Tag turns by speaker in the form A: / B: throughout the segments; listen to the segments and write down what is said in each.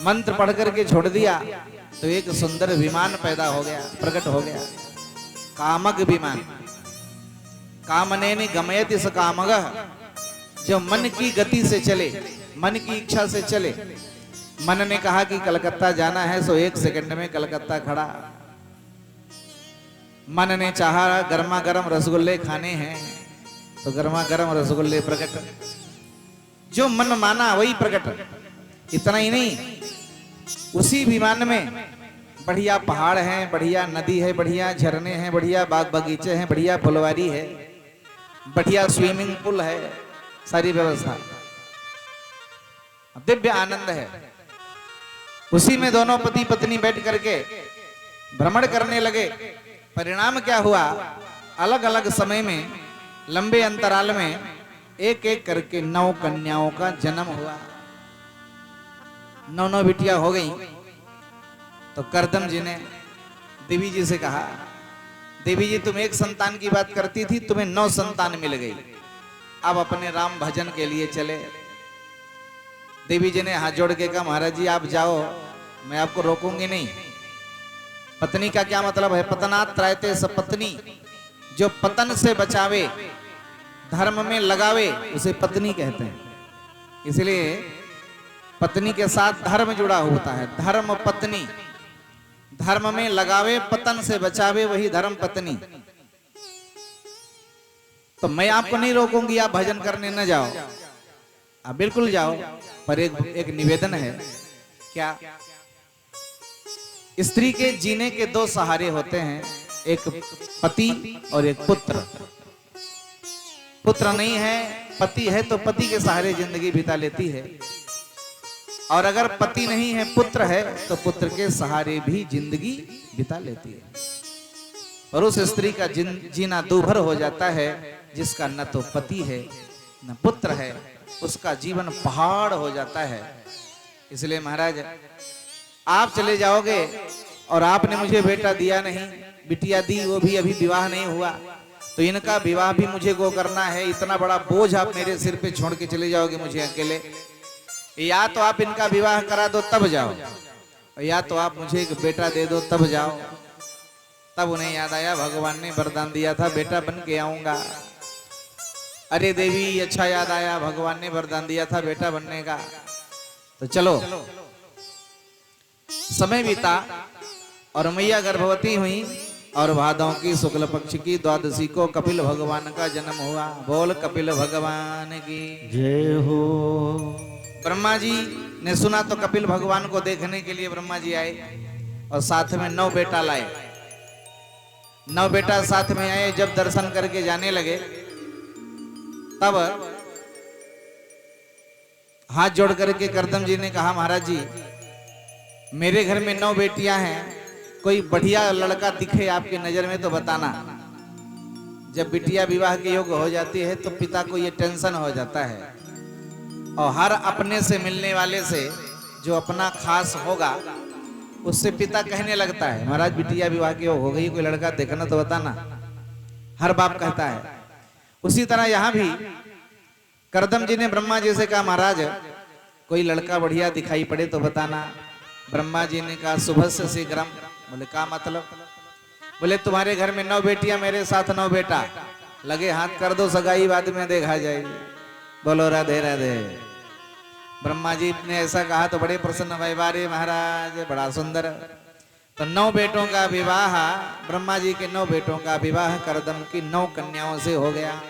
A: मंत्र पढ़ करके छोड़ दिया तो एक सुंदर विमान पैदा हो गया, प्रकट हो गया। कामक विमान, कामनेनि गमयति स कामगः, जो मन की गति से चले, मन की इच्छा से चले। मन ने कहा कि कलकत्ता जाना है, सो 1 सेकंड में कलकत्ता खड़ा। मन ने चाहा गर्मा गर्म रसगुल्ले खाने हैं, तो गर्मा गर्म रसगुल्ले प्रकट। जो मन माना वही प्रकट। इतना ही नहीं, उसी विमान में बढ़िया पहाड़ हैं, बढ़िया नदी है, बढ़िया झरने हैं, बढ़िया बाग बगीचे हैं, बढ़िया फुलवारी है, बढ़िया स्विमिंग पूल है, सारी व्यवस्था, दिव्य आनंद है। उसी में दोनों पति पत्नी बैठ करके भ्रमण करने लगे। परिणाम क्या हुआ, अलग अलग समय में लंबे अंतराल में एक एक करके 9 कन्याओं का जन्म हुआ। 9 बिटिया हो गई। तो करदम जी ने देवी जी से कहा, देवी जी तुम एक संतान की बात करती थी, तुम्हें 9 संतान मिल गई, अब अपने राम भजन के लिए चले। देवी जी ने हाथ जोड़ के कहा, महाराज जी आप जाओ, मैं आपको रोकूंगी नहीं। पत्नी का क्या मतलब है, पतनात् त्रायते सपत्नी, जो पतन से बचावे, धर्म में लगावे, उसे पत्नी कहते हैं। इसलिए पत्नी के साथ धर्म जुड़ा होता है, धर्म पत्नी, धर्म में लगावे, पतन से बचावे, वही धर्म पत्नी। तो मैं आपको नहीं रोकूंगी, आप भजन करने न जाओ, आप बिल्कुल जाओ, पर एक निवेदन है। क्या? स्त्री के जीने के 2 सहारे होते हैं, एक पति और एक पुत्र। पुत्र नहीं है, पति है, तो पति के सहारे जिंदगी बिता लेती है। और अगर पति नहीं है, पुत्र है, तो पुत्र के सहारे भी जिंदगी बिता लेती है। और उस स्त्री का जीना दूभर हो जाता है जिसका न तो पति है न पुत्र है, उसका जीवन पहाड़ हो जाता है। इसलिए महाराज आप चले जाओगे और आपने मुझे बेटा दिया नहीं, बिटिया दी, वो भी अभी विवाह नहीं हुआ, तो इनका विवाह भी मुझे को करना है। इतना बड़ा बोझ आप मेरे सिर पे छोड़ के चले जाओगे मुझे अकेले। या तो आप इनका विवाह करा दो तब जाओ, या तो आप मुझे एक बेटा दे दो तब जाओ। तब उन्हें याद आया, भगवान ने वरदान दिया था बेटा बन के आऊंगा। अरे देवी, अच्छा याद आया, भगवान ने वरदान दिया था बेटा बनने का, तो चलो। समय बीता और मैया गर्भवती हुई और भादों की शुक्ल पक्ष की द्वादशी को कपिल भगवान का जन्म हुआ। बोल कपिल भगवान की
B: जय हो।
A: ब्रह्मा जी ने सुना तो कपिल भगवान को देखने के लिए ब्रह्मा जी आए और साथ में 9 बेटा लाए। 9 बेटा साथ में आए। जब दर्शन करके जाने लगे तब हाथ जोड़ करके करदम जी ने कहा, महाराज जी मेरे घर में 9 बेटियां हैं, कोई बढ़िया लड़का दिखे आपकी नजर में तो बताना। जब बिटिया विवाह के योग्य हो जाती है तो पिता को ये टेंशन हो जाता है, और हर अपने से मिलने वाले से जो अपना खास होगा उससे पिता कहने लगता है, महाराज बिटिया विवाह की हो गई, कोई लड़का देखना तो बताना। हर बाप कहता है। उसी तरह यहाँ भी करदम जी ने ब्रह्मा जी से कहा, महाराज कोई लड़का बढ़िया दिखाई पड़े तो बताना। ब्रह्मा जी ने कहा, सुबह से शीघ्रम। बोले क्या मतलब? बोले तुम्हारे घर में 9 बेटियां, मेरे साथ 9 बेटा, लगे हाथ कर दो, सगाई बाद में देखा जाएगी। बोलो राधे राधे। ब्रह्मा जी ने ऐसा कहा तो बड़े प्रसन्न भाई, बारे महाराज बड़ा सुंदर। तो 9 बेटों का विवाह, ब्रह्मा जी के 9 बेटों का विवाह करदम की 9 कन्याओं से हो गया।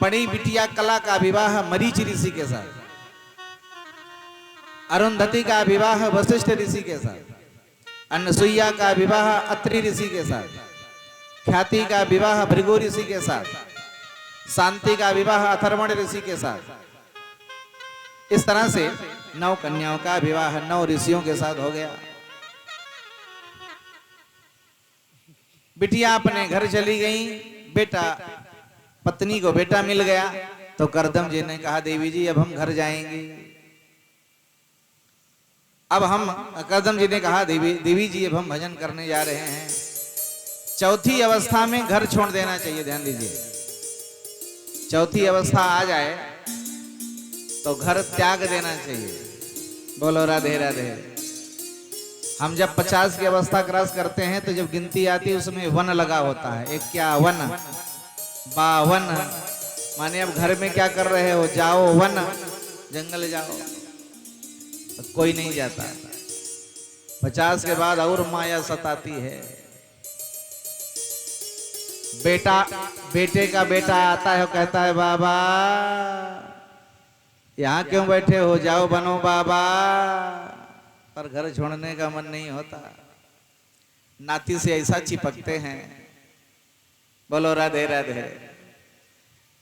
A: बड़ी बिटिया कला का विवाह मरीच ऋषि के साथ, अरुंधति का विवाह वशिष्ठ ऋषि के साथ, अनसुईया का विवाह अत्रि ऋषि के साथ, ख्याति का विवाह भृगु ऋषि के साथ, शांति का विवाह अथर्वण ऋषि के साथ। इस तरह से 9 कन्याओं का विवाह 9 ऋषियों के साथ हो गया। बिटिया अपने घर चली गई, बेटा, पत्नी को बेटा मिल गया। तो करदम जी ने कहा, देवी जी अब हम घर जाएंगे। अब हम, करदम जी ने कहा, देवी जी अब हम भजन करने जा रहे हैं। चौथी अवस्था में घर छोड़ देना चाहिए, ध्यान दीजिए। चौथी अवस्था आ जाए तो घर त्याग देना चाहिए। बोलो राधे राधे। हम जब 50 की अवस्था क्रॉस करते हैं तो जब गिनती आती है उसमें वन लगा होता है। 51, 52, माने अब घर में क्या कर रहे हो, जाओ वन, जंगल जाओ। तो कोई नहीं जाता। 50 के बाद और माया सताती है। बेटे का बेटा आता है, कहता है बाबा यहाँ क्यों बैठे हो, जाओ बनो बाबा। पर घर छोड़ने का मन नहीं होता। नाती से ऐसा चिपकते हैं। बोलो राधे राधे।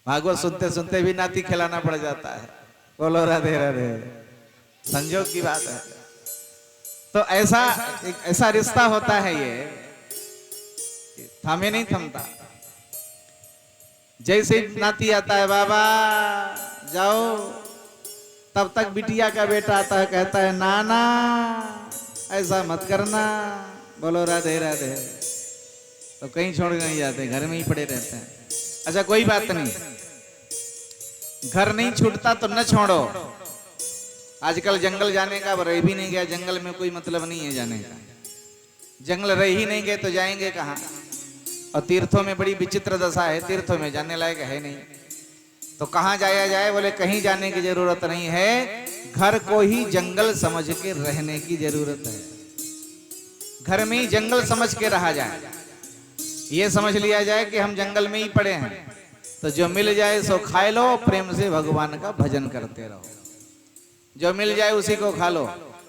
A: भागवत सुनते सुनते भी नाती खिलाना पड़ जाता है। बोलो राधे राधे। संजोग की बात है। तो ऐसा रिश्ता होता है, ये थामे नहीं थमता। जैसे नाती आता है, बाबा जाओ, तब तक बिटिया का बेटा आता है, कहता है नाना ऐसा मत करना। बोलो राधे राधे। तो कहीं छोड़ नहीं जाते, घर में ही पड़े रहते हैं। अच्छा कोई बात नहीं, घर नहीं छूटता तो न छोड़ो। आजकल जंगल जाने का रह भी नहीं गया, जंगल में कोई मतलब नहीं है जाने का। जंगल रह ही नहीं गए तो जाएंगे कहाँ। और तीर्थों में बड़ी विचित्र दशा है, तीर्थों में जाने लायक है नहीं। तो कहाँ जाया जाए, बोले कहीं जाने की जरूरत नहीं है, घर को ही जंगल समझ के रहने की जरूरत है। घर में ही जंगल समझ के रहा जाए। ये समझ लिया जाए कि हम जंगल में ही पड़े हैं, तो जो मिल जाए सो खा लो, प्रेम से भगवान का भजन करते रहो। जो मिल जाए उसी को खा लो।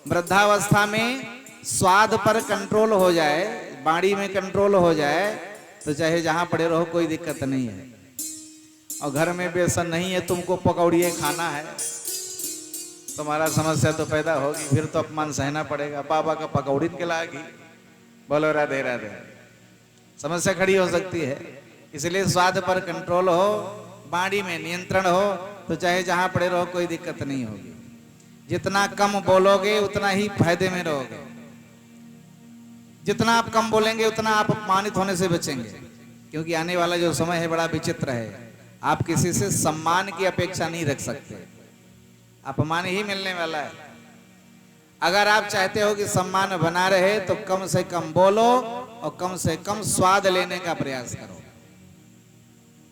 A: वृद्धावस्था में स्वाद पर कंट्रोल हो जाए, बाड़ी में कंट्रोल हो जाए, तो चाहे जहां पड़े रहो कोई दिक्कत नहीं है। और घर में बेसन नहीं है, तुमको पकौड़िए खाना है, तुम्हारा समस्या तो पैदा होगी, फिर तो अपमान सहना पड़ेगा। बाबा का पकौड़ी खिलाएगी। बोलो राधे राधे। समस्या खड़ी हो सकती है। इसलिए स्वाद पर कंट्रोल हो, बाड़ी में नियंत्रण हो, तो चाहे जहां पड़े रहो कोई दिक्कत नहीं होगी। जितना कम बोलोगे उतना ही फायदे में रहोगे। जितना आप कम बोलेंगे उतना आप अपमानित होने से बचेंगे। क्योंकि आने वाला जो समय है बड़ा विचित्र है। आप किसी से सम्मान की अपेक्षा नहीं रख सकते, अपमान ही मिलने वाला है। अगर आप चाहते हो कि सम्मान बना रहे तो कम से कम बोलो और कम से कम स्वाद लेने का प्रयास करो।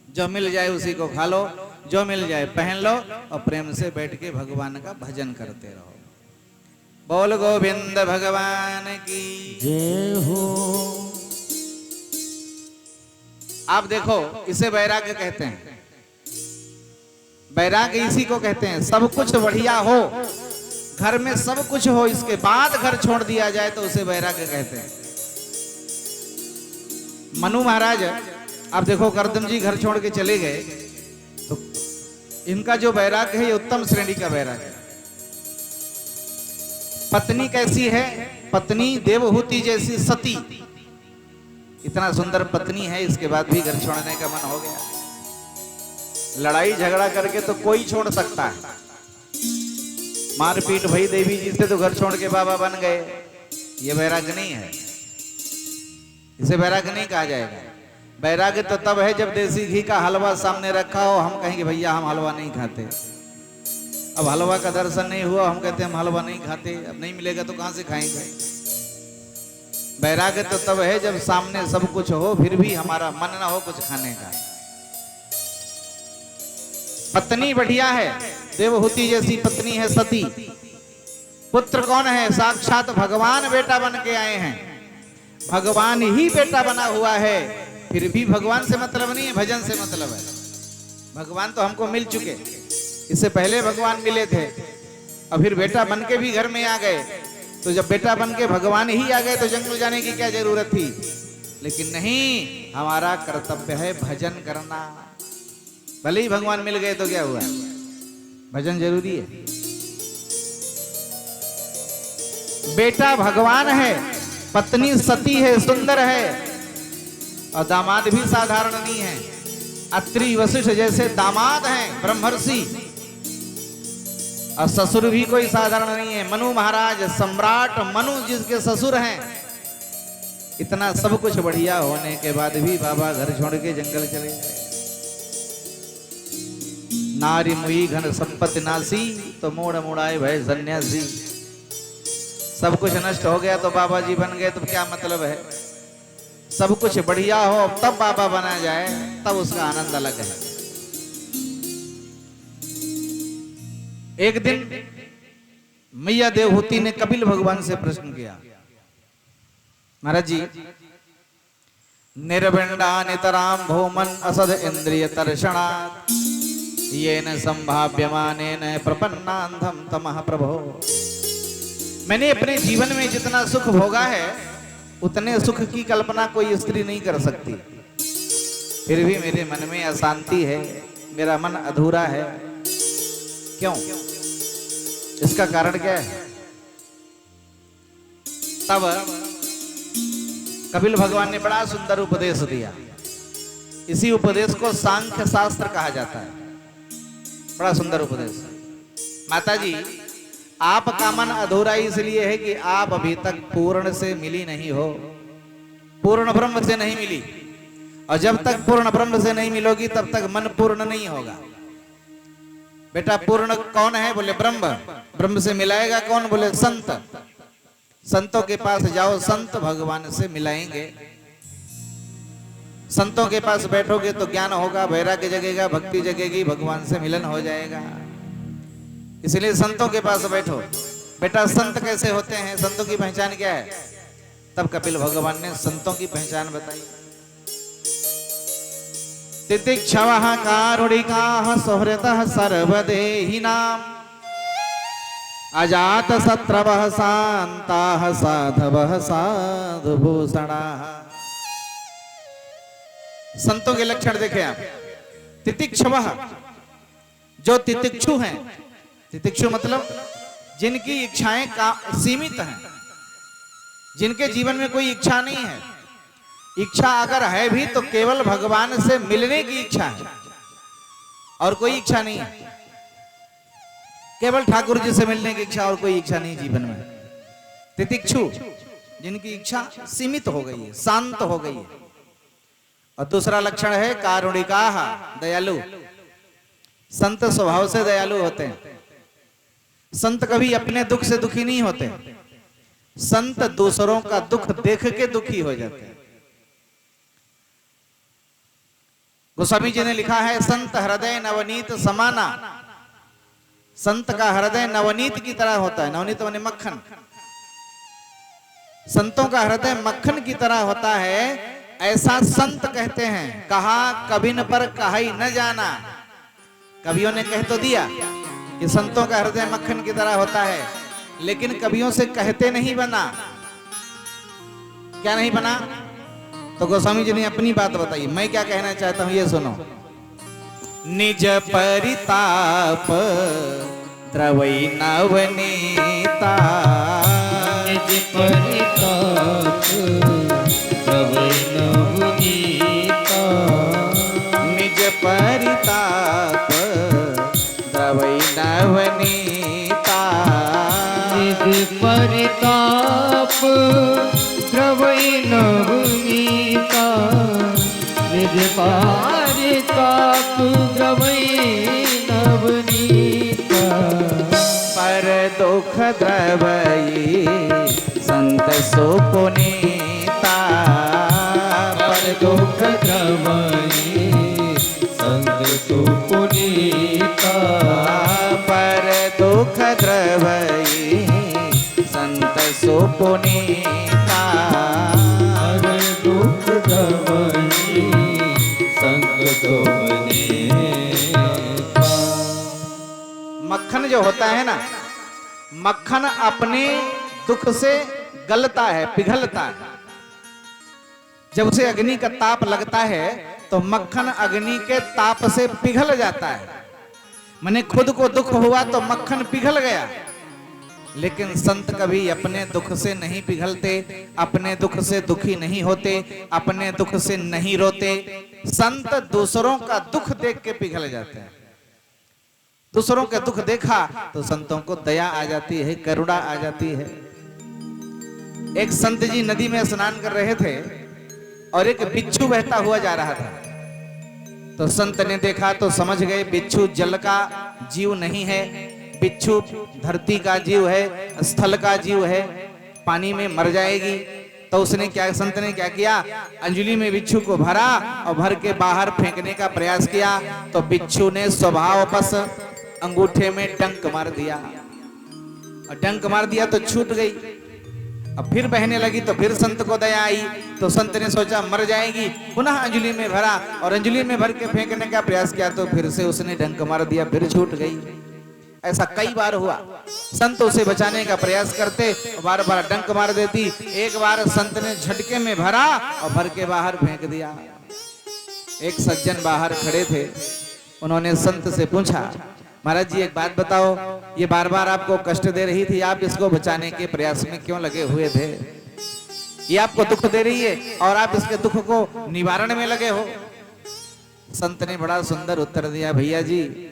A: जो मिल जाए उसी को खा लो, जो मिल जाए पहन लो, और प्रेम से बैठ के भगवान का भजन करते रहो। बोल गोविंद भगवान की जय हो। आप देखो, इसे वैराग्य कहते हैं। वैराग्य इसी को कहते हैं। सब कुछ बढ़िया हो, घर में सब कुछ हो, इसके बाद घर छोड़ दिया जाए तो उसे वैराग्य कहते हैं। मनु महाराज, आप देखो करदम जी घर छोड़ के चले गए, तो इनका जो वैराग्य है ये उत्तम श्रेणी का वैराग्य है। पत्नी कैसी है? पत्नी देवहूति जैसी सती। इतना सुंदर पत्नी है, इसके बाद भी घर छोड़ने का मन हो गया। लड़ाई झगड़ा करके तो कोई छोड़ सकता है, मारपीट भई देवी जी से तो घर छोड़ के बाबा बन गए। ये वैराग्य नहीं है, इसे वैराग्य नहीं कहा जाएगा। वैराग्य तो तब है जब देसी घी का हलवा सामने रखा हो, हम कहेंगे भैया हम हलवा नहीं खाते। अब हलवा का दर्शन नहीं हुआ, हम कहते हैं हम हलवा नहीं खाते। अब नहीं मिलेगा तो कहां से खाएंगे। वैराग्य तो तब है जब सामने सब कुछ हो, फिर भी हमारा मन ना हो कुछ खाने का। पत्नी बढ़िया है, देवहूति जैसी पत्नी है सती। पुत्र कौन है? साक्षात भगवान बेटा बन के आए हैं। भगवान ही बेटा बना हुआ है, फिर भी भगवान से मतलब नहीं है, भजन से मतलब है। भगवान तो हमको मिल चुके, इससे पहले भगवान मिले थे, और फिर बेटा बन के भी घर में आ गए। तो जब बेटा बन के भगवान ही आ गए तो जंगल जाने की क्या जरूरत थी। लेकिन नहीं, हमारा कर्तव्य है भजन करना। भले ही भगवान मिल गए तो क्या हुआ, भजन जरूरी है। बेटा भगवान है, पत्नी सती है, सुंदर है, और दामाद भी साधारण नहीं है। अत्रि वशिष्ठ जैसे दामाद हैं ब्रह्मर्षि, और ससुर भी कोई साधारण नहीं है। मनु महाराज, सम्राट मनु जिसके ससुर हैं। इतना सब कुछ बढ़िया होने के बाद भी बाबा घर छोड़ के जंगल चले गए। नारी मुई घन संपत्ति नासी, तो मोड़ मुड़ाए भय सन्यासी। सब कुछ नष्ट हो गया तो बाबा जी बन गए तो क्या मतलब है? सब कुछ बढ़िया हो तब बाबा बना जाए, तब उसका आनंद अलग है। एक दिन मैया देवहूति ने कपिल भगवान से प्रश्न किया, महाराज जी, निर्विण्डा नितराम भौमन असद इंद्रिय तर्षणात् येन संभाव्यमानेन प्रपन्नांधम तमः प्रभो। मैंने अपने जीवन में जितना सुख भोगा है उतने सुख की कल्पना कोई स्त्री नहीं कर सकती, फिर भी मेरे मन में अशांति है, मेरा मन अधूरा है। क्यों? इसका कारण क्या है? तब कपिल भगवान ने बड़ा सुंदर उपदेश दिया। इसी उपदेश को सांख्य शास्त्र कहा जाता है। बड़ा सुंदर उपदेश। माता जी, आपका मन अधूरा इसलिए है कि आप अभी तक पूर्ण से मिली नहीं हो, पूर्ण ब्रह्म से नहीं मिली, और जब तक पूर्ण ब्रह्म से नहीं मिलोगी तब तक मन पूर्ण नहीं होगा। बेटा, पूर्ण कौन है? बोले ब्रह्म। ब्रह्म से मिलाएगा कौन? बोले संत। संतों के पास जाओ, संत भगवान से मिलाएंगे। संतों के पास बैठोगे तो ज्ञान होगा, वैराग्य जगेगा, भक्ति जगेगी, भगवान से मिलन हो जाएगा। इसलिए संतों के पास बैठो। बेटा, संत कैसे होते हैं? संतों की पहचान क्या है? तब कपिल भगवान ने संतों की पहचान बताई। तितिक्षवः कारुणिकाः सुहृदः सर्वदेहिनाम् अजात शत्रवः शान्ताः साधवः साधुभूषणाः। संतों के लक्षण देखें आप। तितिक्षवः, जो तितिक्षु हैं, तितिक्षु मतलब जिनकी इच्छाएं सीमित हैं, जिनके जीवन में कोई इच्छा नहीं है। इच्छा अगर है भी तो केवल भगवान से मिलने की इच्छा है, और कोई इच्छा नहीं है। केवल ठाकुर जी से मिलने की इच्छा, और कोई इच्छा नहीं जीवन में। तितिक्षु, जिनकी इच्छा सीमित हो गई है, शांत हो गई है। और दूसरा लक्षण है कारुणिकाः, दयालु। संत स्वभाव से दयालु होते हैं। संत कभी अपने दुख से दुखी नहीं होते। संत दूसरों का दुख देख के दुखी हो जाते हैं। गोस्वामी जी ने लिखा है, संत हृदय नवनीत समाना। संत का हृदय नवनीत की तरह होता है। नवनीत माने मक्खन। संतों का हृदय मक्खन की तरह होता है, ऐसा संत कहते हैं। कहा कबिन पर कहा ही न जाना। कवियों ने कह तो दिया कि संतों का हृदय मक्खन की तरह होता है, लेकिन कवियों से कहते नहीं बना। क्या नहीं बना? तो गोस्वामी जी ने अपनी बात बताई। मैं क्या कहना चाहता हूं ये सुनो। निज परिताप द्रवई नवनीता,
B: निज परिताप द्रवई नवनीता,
A: निज परिताप द्रवई नवनीता,
B: निज परिताप द्रवई नवनीता, निज परिताप द्रवई नवनीता।
A: पर दुख द्रवई संत सुपुनीता,
B: पर दुख द्रवई संत सुपुनीता,
A: पर दुख द्रवई संत सुपुनीता,
B: पर दुख द्रवई संत सुपुनीता।
A: मक्खन जो होता है ना, मक्खन अपने दुख से गलता है, पिघलता है। जब उसे अग्नि का ताप लगता है तो मक्खन अग्नि के ताप से पिघल जाता है। मैंने खुद को दुख हुआ तो मक्खन पिघल गया। लेकिन संत कभी अपने दुख से नहीं पिघलते, अपने दुख से दुखी नहीं होते, अपने दुख से नहीं रोते। संत दूसरों का दुख देख के पिघल जाते हैं। दूसरों के दुख देखा तो संतों को दया आ जाती है, करुणा आ जाती है। एक संत जी नदी में स्नान कर रहे थे और एक बिच्छू बहता हुआ जा रहा था। तो संत ने देखा तो समझ गए बिच्छू जल का जीव नहीं है, बिच्छू धरती का जीव है, स्थल का जीव है। पानी में मर जाएगी। तो उसने क्या, संत ने क्या किया, अंजलि में बिच्छू को भरा और भर के बाहर फेंकने का प्रयास किया। तो बिच्छू ने स्वभाववश अंगूठे में डंक मार दिया, और डंक मार दिया तो छूट गई। अब फिर बहने लगी तो फिर संत को दया आई। तो संत ने सोचा मर जाएगी, पुनः अंजलि में भरा और अंजलि में भर के फेंकने का प्रयास किया तो फिर से उसने डंक मार दिया, फिर छूट गई। ऐसा कई बार हुआ। संत उसे बचाने का प्रयास करते, बार बार डंक मार देती। एक बार संत ने झटके में भरा और भर के बाहर फेंक दिया। एक सज्जन बाहर खड़े थे, उन्होंने संत से पूछा, महाराज जी एक बात बताओ, ये बार बार आपको कष्ट दे रही थी, आप इसको बचाने के प्रयास में क्यों लगे हुए थे? ये आपको दुख दे रही है और आप इसके दुख को निवारण में लगे हो। संत ने बड़ा सुंदर उत्तर दिया, भैया जी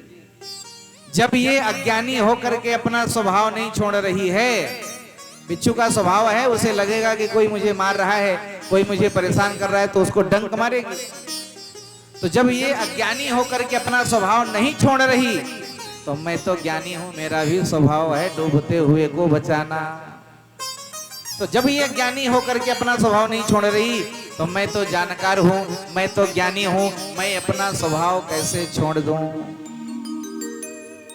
A: जब ये अज्ञानी होकर के अपना स्वभाव नहीं छोड़ रही है, बिच्छू का स्वभाव है, उसे लगेगा कि कोई मुझे मार रहा है, कोई मुझे परेशान कर रहा है, तो उसको डंक मारेगी। तो जब ये अज्ञानी होकर के अपना स्वभाव नहीं छोड़ रही, तो मैं तो ज्ञानी हूं, मेरा भी स्वभाव है डूबते हुए को बचाना। तो जब ये ज्ञानी होकर के अपना स्वभाव नहीं छोड़ रही, तो मैं तो जानकार हूं, मैं तो ज्ञानी हूं, मैं अपना स्वभाव कैसे छोड़ दूं?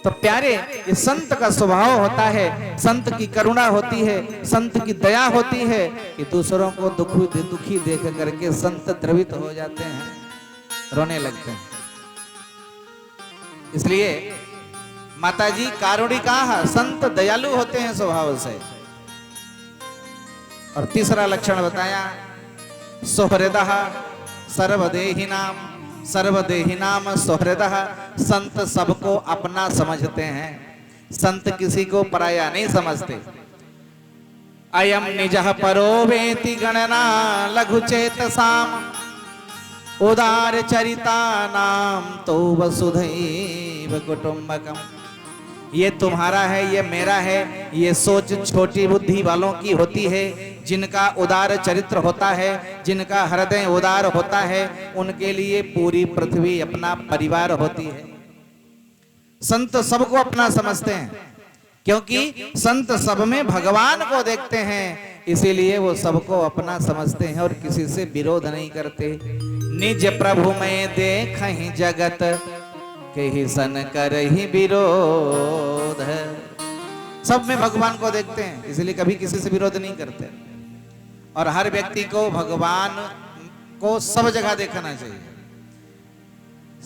A: तो प्यारे, ये संत का स्वभाव होता है, संत की करुणा होती है, संत की दया होती है कि दूसरों को दुखी देख करके संत द्रवित हो जाते हैं, रोने लगते हैं। इसलिए माताजी कारुणिका, संत दयालु होते हैं स्वभाव से। और तीसरा लक्षण बताया, सुहृदः सर्वदेहिनाम, सर्वदेहिनाम सुहृदः, संत सबको अपना समझते हैं, संत किसी को पराया नहीं समझते। अयम निजः परो वेति गणना लघु चेतसाम, उदार चरिता नाम तो वसुधैव कुटुंबकम। ये तुम्हारा है, ये मेरा है, ये सोच छोटी बुद्धि वालों की होती है। जिनका उदार चरित्र होता है, जिनका हृदय उदार होता है, उनके लिए पूरी पृथ्वी अपना परिवार होती है। संत सबको अपना समझते हैं, क्योंकि संत सब में भगवान को देखते हैं, इसीलिए वो सबको अपना समझते हैं और किसी से विरोध नहीं करते। निज प्रभु में देखहि जगत, केहि सन करहि विरोध। सब में भगवान को देखते हैं, इसलिए कभी किसी से विरोध नहीं करते। और हर व्यक्ति को भगवान को सब जगह देखना चाहिए।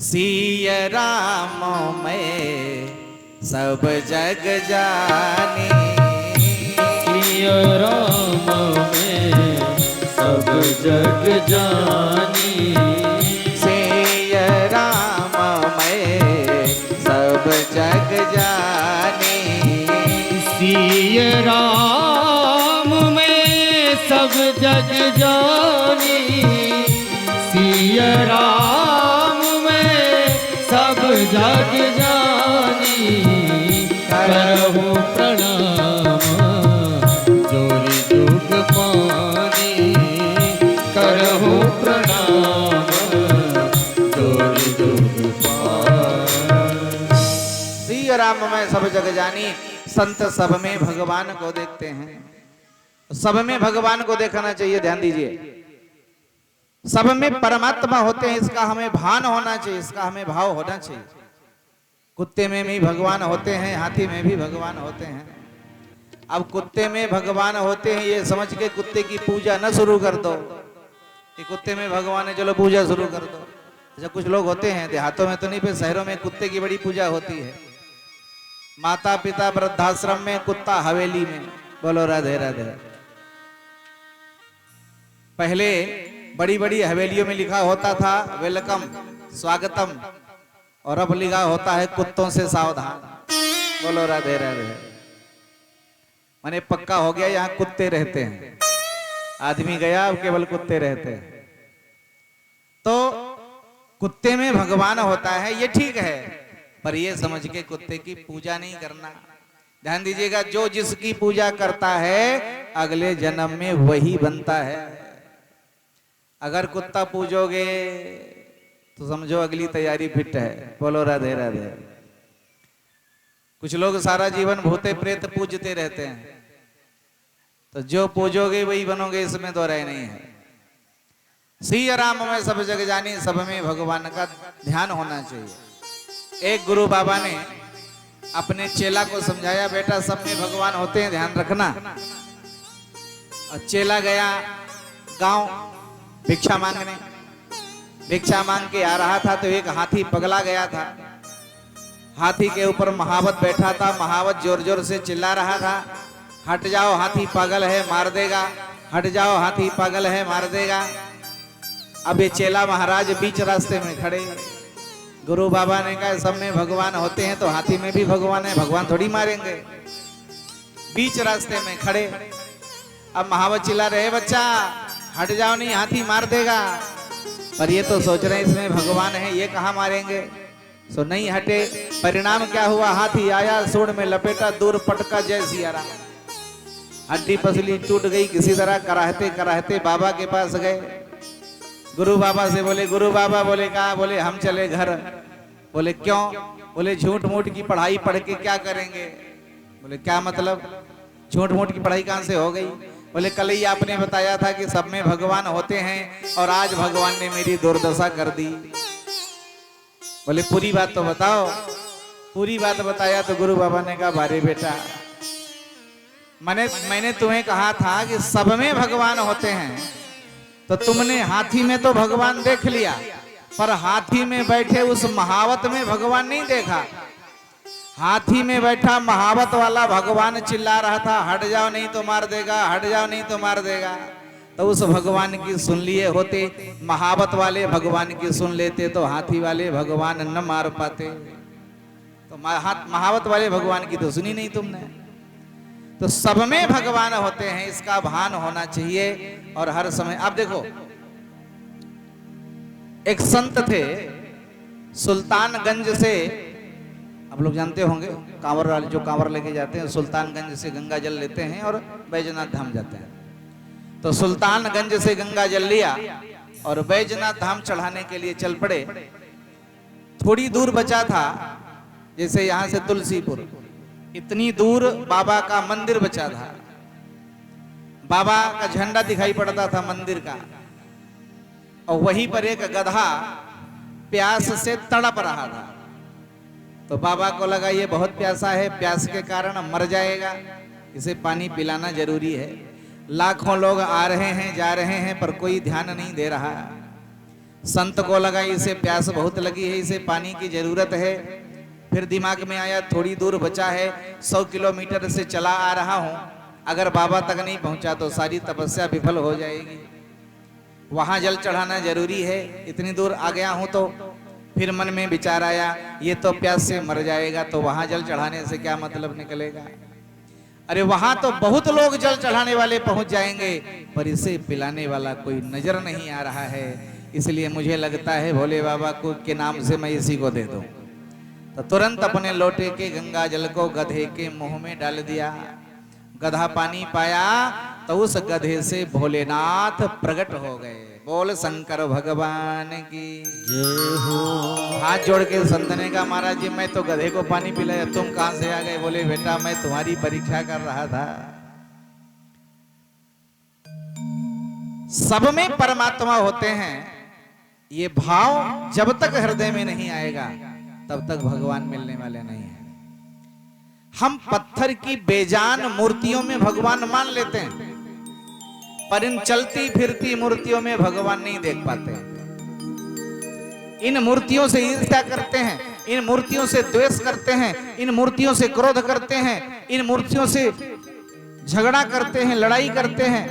A: सिय राम में सब जग जानी,
B: सिय राम में सब जग जानी,
A: सिय राम में सब जग जानी,
B: सिय राम में सब जग जानी, सिय राम में सब जग जानी। करहु प्रणाम जोरी जुग पानी, करहु प्रणाम जोरी जुग पानी।
A: सिय राम में सब जग जानी, संत सब में भगवान को देखते हैं। सब में भगवान को देखना चाहिए, ध्यान दीजिए। सब में परमात्मा होते हैं, इसका हमें भान होना चाहिए, इसका हमें भाव होना चाहिए। कुत्ते में भी भगवान होते हैं, हाथी में भी भगवान होते हैं। अब कुत्ते में भगवान होते हैं ये समझ के कुत्ते की पूजा न शुरू कर दो कि कुत्ते में भगवान है, चलो पूजा शुरू कर दो। जैसे कुछ लोग होते हैं, देहातों में तो नहीं, फिर शहरों में कुत्ते की बड़ी पूजा होती है। माता पिता वृद्धाश्रम में, कुत्ता हवेली में। बोलो राधे राधे। पहले बड़ी बड़ी हवेलियों में लिखा होता था वेलकम, स्वागतम, और अब लिखा होता है कुत्तों से सावधान। बोलो राधे राधे। माने पक्का हो गया यहाँ कुत्ते रहते हैं, आदमी गया अब केवल कुत्ते रहते हैं। तो कुत्ते में भगवान होता है ये ठीक है, पर ये समझ के कुत्ते की पूजा नहीं करना। ध्यान दीजिएगा, जो जिसकी पूजा करता है अगले जन्म में वही बनता है। अगर कुत्ता पूजोगे तो समझो अगली तैयारी फिट है। बोलो राधे राधे। कुछ लोग सारा जीवन भूते प्रेत पूजते रहते हैं, तो जो पूजोगे वही बनोगे, इसमें तो रह नहीं है। सिया राम में सब जग जानी, सब में भगवान का ध्यान होना चाहिए। एक गुरु बाबा ने अपने चेला को समझाया, बेटा सब में भगवान होते हैं, ध्यान रखना। और चेला गया गांव भिक्षा मांगने, भिक्षा मांग के आ रहा था तो एक हाथी पगला गया था। हाथी के ऊपर महावत बैठा था, महावत जोर जोर से चिल्ला रहा था, हट जाओ हाथी पागल है मार देगा, हट जाओ हाथी पागल है मार देगा। अब ये चेला महाराज बीच रास्ते में खड़े। गुरु बाबा ने कहा सब में भगवान होते हैं तो हाथी में भी भगवान है, भगवान थोड़ी मारेंगे। बीच रास्ते में खड़े। अब महावत चिल्ला रहे, बच्चा हट जाओ नहीं हाथी मार देगा। पर ये तो सोच रहे हैं इसमें भगवान है, ये कहाँ मारेंगे। सो नहीं हटे। परिणाम क्या हुआ, हाथी आया, सूंड में लपेटा, दूर पटका, जय सिया राम। हड्डी पसली टूट गई। किसी तरह कराहते कराहते बाबा के पास गए। गुरु बाबा से बोले, गुरु बाबा बोले कहा, बोले हम चले घर। बोले क्यों? बोले झूठ मूठ की पढ़ाई पढ़ के क्या करेंगे। बोले क्या मतलब, झूठ मूठ की पढ़ाई कहां से हो गई। बोले कल ही आपने बताया था कि सब में भगवान होते हैं और आज भगवान ने मेरी दुर्दशा कर दी। बोले पूरी बात तो बताओ। पूरी बात बताया तो गुरु बाबा ने कहा, बारे बेटा मैंने तुम्हें कहा था कि सब में भगवान होते हैं, तो तुमने हाथी में तो भगवान देख लिया, पर हाथी में बैठे उस महावत में भगवान नहीं देखा। हाथी में बैठा महावत वाला भगवान चिल्ला रहा था, हट जाओ नहीं तो मार देगा, हट जाओ नहीं तो मार देगा। तो उस भगवान की सुन लिए होते, महावत वाले भगवान की सुन लेते तो हाथी वाले भगवान न मार पाते। तो महावत वाले भगवान की तो सुनी नहीं तुमने। तो सब में भगवान होते हैं, इसका भान होना चाहिए। और हर समय आप देखो, एक संत थे सुल्तानगंज से, आप लोग जानते होंगे, कांवर वाले जो कांवर लेके जाते हैं सुल्तानगंज से गंगा जल लेते हैं और बैजनाथ धाम जाते हैं। तो सुल्तानगंज से गंगा जल लिया और बैजनाथ धाम चढ़ाने के लिए चल पड़े। थोड़ी दूर बचा था, जैसे यहां से तुलसीपुर, इतनी दूर बाबा का मंदिर बचा था। बाबा का झंडा दिखाई पड़ता था मंदिर का। और वहीं पर एक गधा प्यास से तड़प रहा था। तो बाबा को लगा ये बहुत प्यासा है, प्यास के कारण मर जाएगा, इसे पानी पिलाना जरूरी है। लाखों लोग आ रहे हैं जा रहे हैं पर कोई ध्यान नहीं दे रहा। संत को लगा इसे प्यास बहुत लगी है, इसे पानी की जरूरत है। फिर दिमाग में आया थोड़ी दूर बचा है, 100 किलोमीटर से चला आ रहा हूं, अगर बाबा तक नहीं पहुंचा तो सारी तपस्या विफल हो जाएगी। वहां जल चढ़ाना जरूरी है, इतनी दूर आ गया हूं। तो फिर मन में विचार आया ये तो प्यास से मर जाएगा, तो वहां जल चढ़ाने से क्या मतलब निकलेगा। अरे वहां तो बहुत लोग जल चढ़ाने वाले पहुंच जाएंगे, पर इसे पिलाने वाला कोई नजर नहीं आ रहा है। इसलिए मुझे लगता है भोले बाबा को के नाम से मैं इसी को दे दूं। तो तुरंत अपने लोटे के गंगा जल को गधे के मुंह में डाल दिया। गधा पानी पाया तो उस गधे से भोलेनाथ प्रकट हो गए। बोल शंकर भगवान की
B: जय हो।
A: हाथ जोड़ के संत ने कहा, महाराज जी मैं तो गधे को पानी पिलाया, तुम कहां से आ गए। बोले बेटा मैं तुम्हारी परीक्षा कर रहा था। सब में परमात्मा होते हैं, ये भाव जब तक हृदय में नहीं आएगा तब तक भगवान मिलने वाले नहीं है। हम पत्थर की बेजान मूर्तियों में भगवान मान लेते हैं, पर इन चलती फिरती मूर्तियों में भगवान नहीं देख पाते। इन मूर्तियों से ईर्ष्या करते हैं, इन मूर्तियों से द्वेष करते हैं, इन मूर्तियों से क्रोध करते हैं, इन मूर्तियों से झगड़ा करते हैं, लड़ाई करते हैं।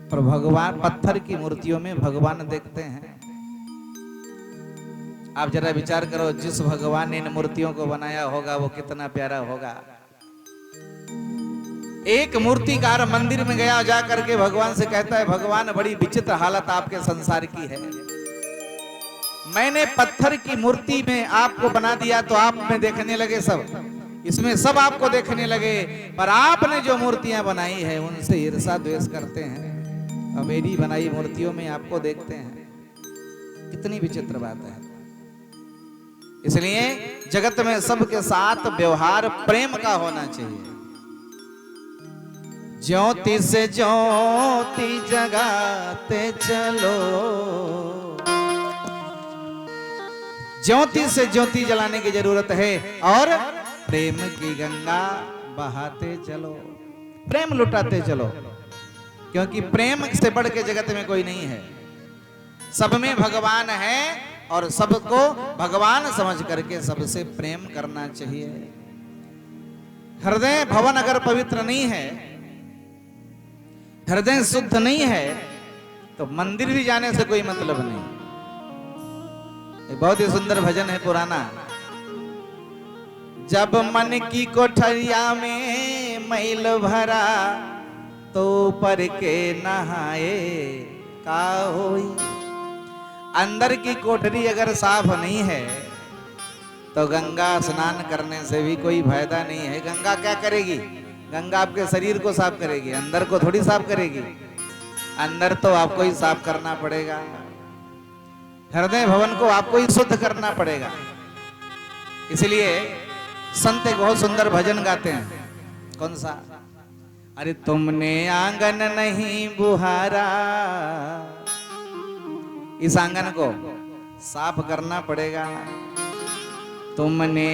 A: पर भगवान पत्थर की मूर्तियों में भगवान देखते हैं। आप जरा विचार करो, जिस भगवान ने इन मूर्तियों को बनाया होगा वो कितना प्यारा होगा। एक मूर्तिकार मंदिर में गया, जा करके भगवान से कहता है, भगवान बड़ी विचित्र हालत आपके संसार की है। मैंने पत्थर की मूर्ति में आपको बना दिया तो आप में देखने लगे सब, इसमें सब आपको देखने लगे, पर आपने जो मूर्तियां बनाई है उनसे ईर्ष्या द्वेष करते हैं और मेरी बनाई मूर्तियों में आपको देखते हैं। कितनी विचित्र बात है। इसलिए जगत में सबके साथ व्यवहार प्रेम का होना चाहिए। ज्योति से ज्योति जगाते चलो, ज्योति से ज्योति जलाने की जरूरत है और प्रेम की गंगा बहाते चलो, प्रेम लुटाते चलो, क्योंकि प्रेम से बढ़ के जगत में कोई नहीं है। सब में भगवान है और सबको भगवान समझ करके सबसे प्रेम करना चाहिए। हृदय भवन अगर पवित्र नहीं है, हृदय शुद्ध नहीं है, तो मंदिर भी जाने से कोई मतलब नहीं। एक बहुत ही सुंदर भजन है पुराना। जब मन की कोठरिया में मैल भरा, तो पर के नहाए का होई। अंदर की कोठरी अगर साफ नहीं है तो गंगा स्नान करने से भी कोई फायदा नहीं है। गंगा क्या करेगी? गंगा आपके शरीर को साफ करेगी, अंदर को थोड़ी साफ करेगी। अंदर तो आपको ही साफ करना पड़ेगा, हृदय भवन को आपको ही शुद्ध करना पड़ेगा। इसलिए संत एक बहुत सुंदर भजन गाते हैं। कौन सा? अरे तुमने आंगन नहीं बुहारा, इस आंगन को साफ करना पड़ेगा। तुमने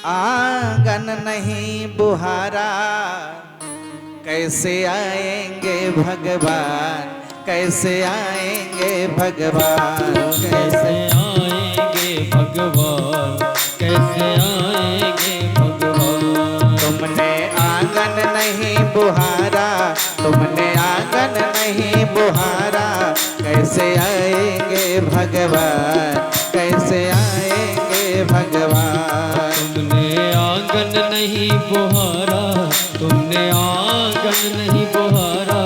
A: आंगन नहीं बुहारा, कैसे आएंगे भगवान, कैसे आएंगे भगवान, कैसे
B: आएंगे भगवान, कैसे आएंगे भगवान।
A: तुमने आंगन नहीं बुहारा, तुमने आंगन नहीं बुहारा, कैसे आएंगे भगवान, कैसे आएंगे भगवान।
B: तुमने आंगन नहीं बुहारा, तुमने आंगन नहीं बुहारा,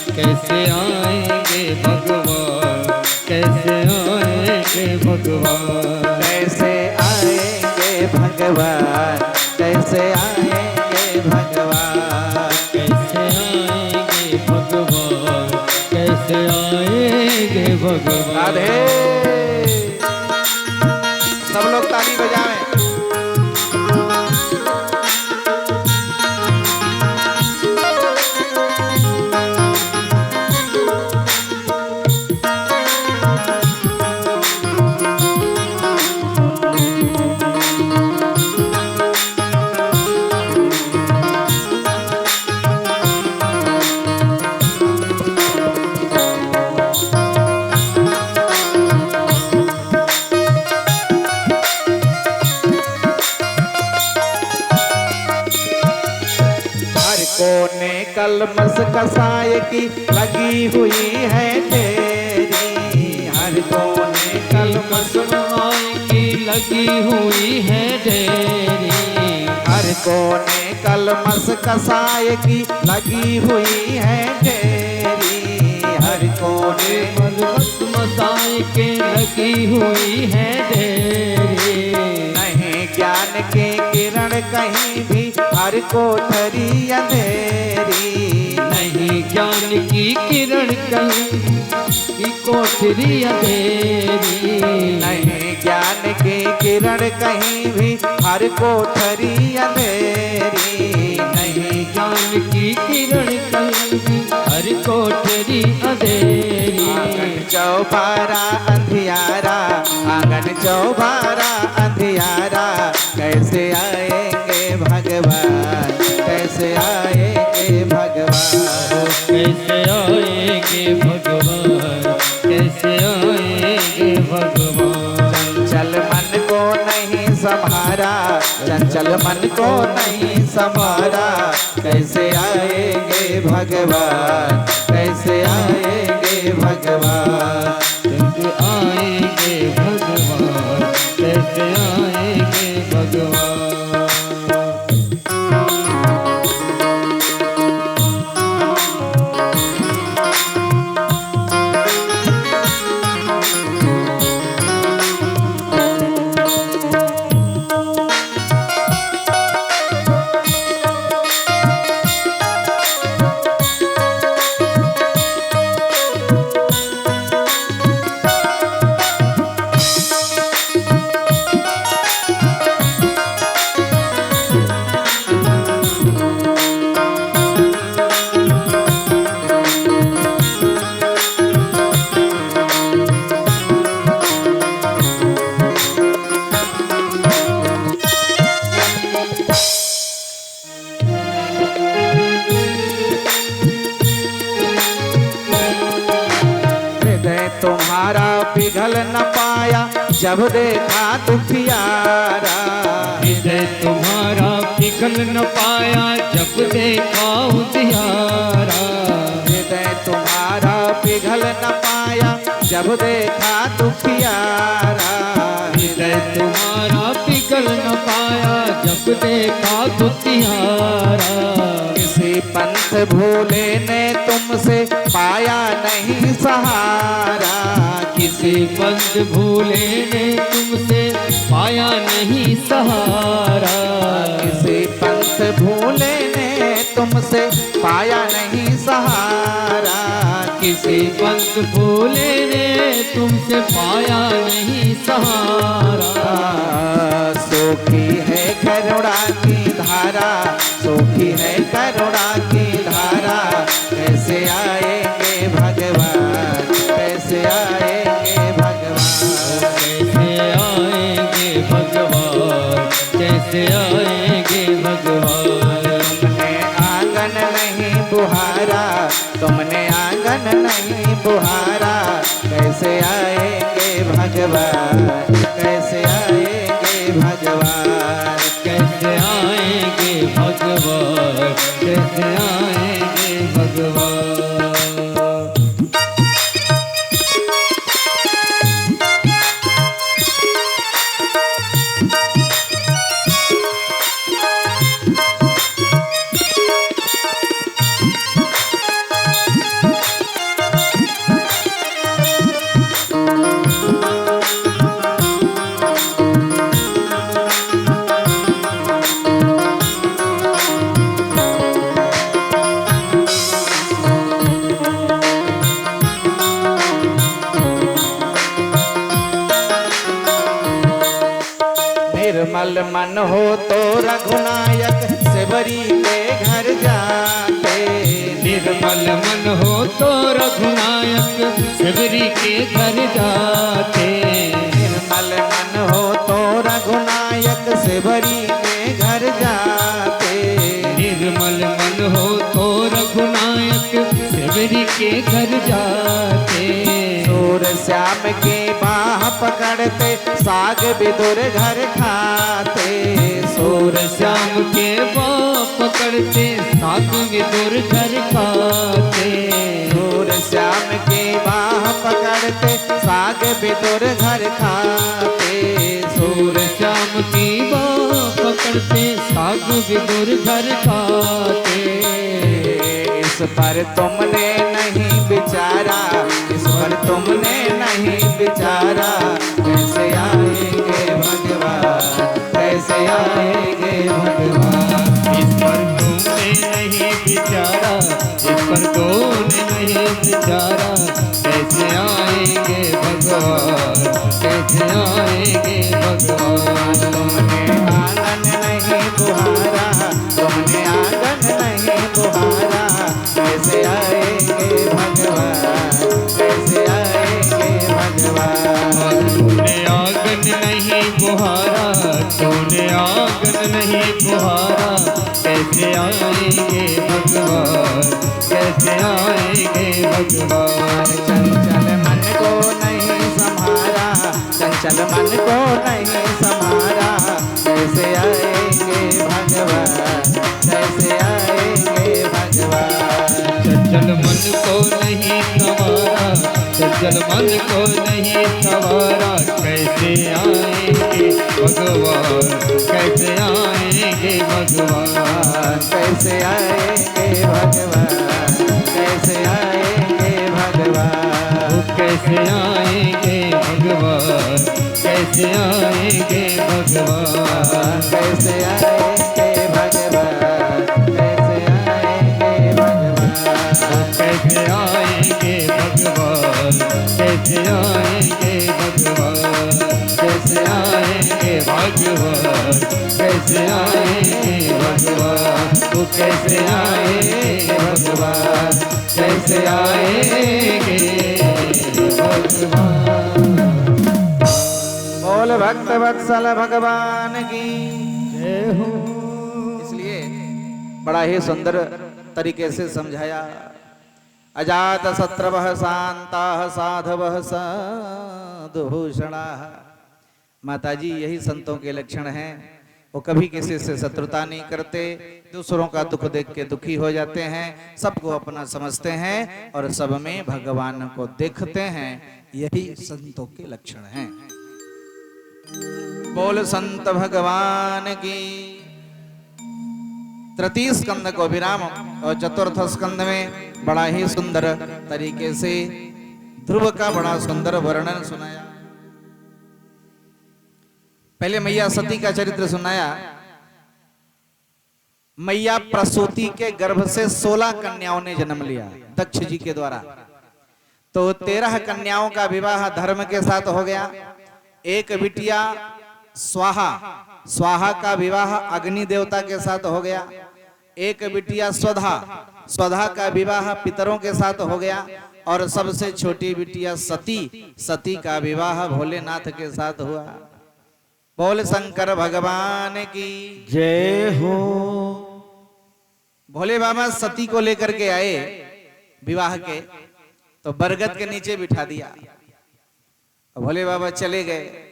B: कैसे आएंगे भगवान, कैसे आएंगे भगवान।
A: कैसे आएंगे भगवान, कैसे आएंगे भगवान,
B: कैसे आएंगे भगवान, कैसे आएंगे भगवान।
A: राधे। सब लोग ताली बजाएं। कोने कलमस कसाय की लगी हुई है तेरी, हर कोने कलमस
B: कसाय की लगी हुई है ढेरी।
A: हर कोने कलमस कसाय की लगी हुई है ढेरी, हर कोने
B: मसाय के लगी हुई है ढेरी।
A: नहीं ज्ञान के किरण कहीं भी, हर कोठरी अंधेरी।
B: नहीं ज्ञान की किरण कहीं की कोठरी अंधेरी।
A: नहीं ज्ञान की किरण कहीं भी, हर कोठरी अंधेरी।
B: नहीं ज्ञान की किरण कहीं भी, हर कोठरी अंधेरी।
A: आंगन चौबारा अंधियारा, आंगन चौबारा अंधियारा, कैसे आएंगे भगवान, कैसे आएंगे भगवान।
B: कैसे आएंगे भगवान, कैसे आएंगे भगवान।
A: चंचल मन को नहीं संभारा, चंचल मन को नहीं संभारा, कैसे आएंगे भगवान, कैसे आएंगे भगवान।
B: कैसे आएंगे भगवान, कैसे आएंगे भगवान।
A: पिघल न पाया जब देखा दुखियारा।
B: हृदय तुम्हारा पिघल न पाया जब देखा उजियारा।
A: हृदय तुम्हारा पिघल न पाया जब देखा दुखियारा।
B: हृदय तुम्हारा पिघल न पाया जब देखा दुखियारा।
A: किसी पंथ भोले ने तुमसे पाया नहीं सहारा।
B: किसी पंथ भूले ने तुमसे पाया नहीं सहारा।
A: किसी पंथ भोले ने तुमसे पाया नहीं सहारा।
B: किसी पंथ भूले ने तुमसे पाया नहीं सहारा।
A: सोखी है करुणा की धारा, सोखी है करुणा की धारा। कैसे आएंगे भगवान, कैसे आएंगे भगवान।
B: कैसे आएंगे भगवान, कैसे आएंगे भगवान।
A: तुमने आंगन नहीं बुहारा, तुमने आंगन नहीं बुहारा। कैसे आएंगे भगवान, कैसे आएंगे भगवान।
B: कैसे आएंगे भगवान, कैसे आएंगे भगवान।
A: निर्मल मन हो तो रघुनायक सेवरी के घर जाते।
B: निर्मल मन हो तो रघुनायक सेवरी के घर जाते।
A: निर्मल मन हो तो रघुनायक सेवरी के घर जाते।
B: निर्मल मन हो तो रघुनायक सेवरी के घर जाते।
A: सूर श्याम की बाह पकड़ते साग विदुर घर खाते।
B: सूर श्याम के बाप पकड़ते साग विदुर घर खाते।
A: सूर श्याम की बाह पकड़ते साग विदुर घर खाते।
B: सूर श्याम की बाप पकड़ते साग विदुर घर खाते।
A: इस पर तुमने नहीं विचारा, इस पर तुमने नहीं विचारा। कैसे आएंगे भगवान, कैसे आएंगे भगवान।
B: इस पर तुमने नहीं विचारा, इस पर तुमने नहीं विचारा। कैसे आएंगे भगवान, कैसे आएंगे भगवान।
A: तुमने आंगन नहीं बुहारा, तुमने आंगन नहीं बुहारा। कैसे आएंगे भगवान, कैसे आएंगे भगवान।
B: तूने आंगन नहीं बुहारा, तूने आंगन नहीं बुहारा। कैसे आएंगे भगवान, कैसे आएंगे भगवान।
A: चंचल मन को नहीं संभारा, चंचल मन को नहीं संभारा। कैसे आएंगे भगवान, कैसे आएंगे भगवान।
B: चंचल मन को नहीं संवारा, चंचल मन को नहीं संवारा। कैसे आएंगे भगवान, कैसे आएंगे भगवान।
A: कैसे आएंगे भगवान, कैसे आएंगे भगवान।
B: कैसे आएंगे भगवान, कैसे आएंगे भगवान।
A: कैसे आएंगे भगवान, कैसे आएंगे भगवान।
B: कैसे आएंगे भगवान, कैसे आएंगे भगवान। कैसे आएंगे भगवान, कैसे आएंगे भगवान। तू कैसे आएंगे भगवान, कैसे आएंगे भगवान।
A: बोल भक्त वत्सल भगवान की
B: जय हो।
A: इसलिए बड़ा ही सुंदर तरीके से समझाया अजात शत्रवः शांताः साधवः साधुभूषणाः। माता जी यही संतों के लक्षण हैं। वो कभी किसी से शत्रुता नहीं करते, दूसरों का दुख देख के दुखी हो जाते हैं, सबको अपना समझते हैं और सब में भगवान को देखते हैं। यही संतों के लक्षण हैं। बोल संत भगवान की। तृतीय स्कंद को विराम और चतुर्थ स्कंद में बड़ा ही सुंदर तरीके से ध्रुव का बड़ा सुंदर वर्णन सुनाया। पहले मैया सती का चरित्र सुनाया। मैया प्रसूति के गर्भ से 16 कन्याओं ने जन्म लिया दक्ष जी के द्वारा। तो 13 कन्याओं का विवाह धर्म के साथ हो गया। एक बिटिया स्वाहा, स्वाहा का विवाह अग्नि देवता के साथ हो गया। एक बिटिया स्वधा, स्वधा का विवाह पितरों के साथ हो गया। और सबसे छोटी बिटिया सती, सती का विवाह भोलेनाथ के साथ हुआ। बोल शंकर भगवान की
B: जय हो।
A: भोले बाबा सती को लेकर के आए विवाह के, तो बरगद के नीचे बिठा दिया। भोले बाबा चले गए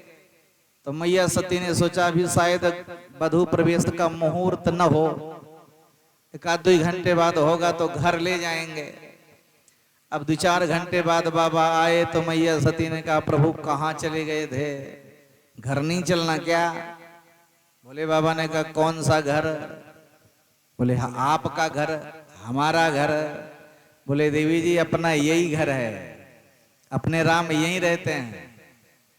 A: तो मैया सती ने सोचा अभी शायद वधू प्रवेश का मुहूर्त न हो, 1-2 घंटे बाद होगा तो घर ले जाएंगे। अब 2-4 घंटे बाद बाबा आए तो मैया सती ने कहा प्रभु कहाँ चले गए थे, घर नहीं चलना क्या? बोले बाबा ने कहा कौन सा घर? बोले आपका घर, हमारा घर। बोले देवी जी अपना यही घर है, अपने राम यहीं रहते हैं,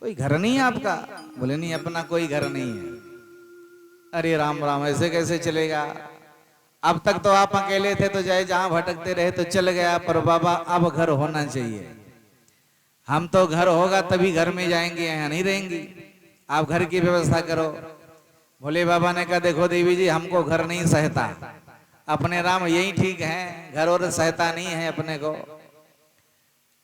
A: कोई घर नहीं है आपका? बोले नहीं अपना कोई घर नहीं है। अरे राम राम ऐसे कैसे चलेगा? अब तक तो आप अकेले थे तो जाए जहां भटकते रहे तो चल गया, पर बाबा अब घर होना चाहिए। हम तो घर होगा तभी घर में जाएंगे, यहाँ नहीं रहेंगी, आप घर की व्यवस्था करो। भोले बाबा ने कहा देखो देवी जी हमको घर नहीं सहता, अपने राम यही ठीक हैं, घर और सहता नहीं है अपने को,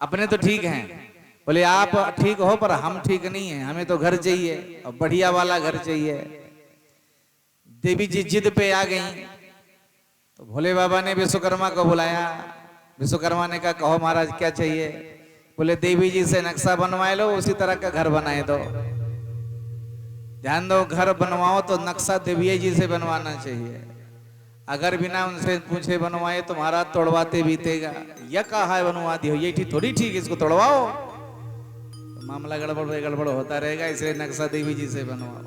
A: अपने तो ठीक हैं। बोले आप ठीक हो पर हम ठीक नहीं हैं, हमें तो घर चाहिए और बढ़िया वाला घर चाहिए। देवी जी जिद पे आ गई तो भोले बाबा ने विश्वकर्मा को बुलाया। विश्वकर्मा ने कहा कहो महाराज क्या चाहिए? बोले देवी जी से नक्शा बनवाए लो, उसी तरह का घर बनाए दो। ध्यान दो, घर बनवाओ तो नक्शा देवी जी से बनवाना चाहिए, अगर बिना उनसे पूछे बनवाए तो महाराज तोड़वाते बीतेगा। यह कहा है बनवा दियो, ये ठीक थोड़ी ठीक, इसको तोड़वाओ तो मामला गड़बड़ होता रहेगा, इसलिए नक्शा देवी जी से बनवाओ।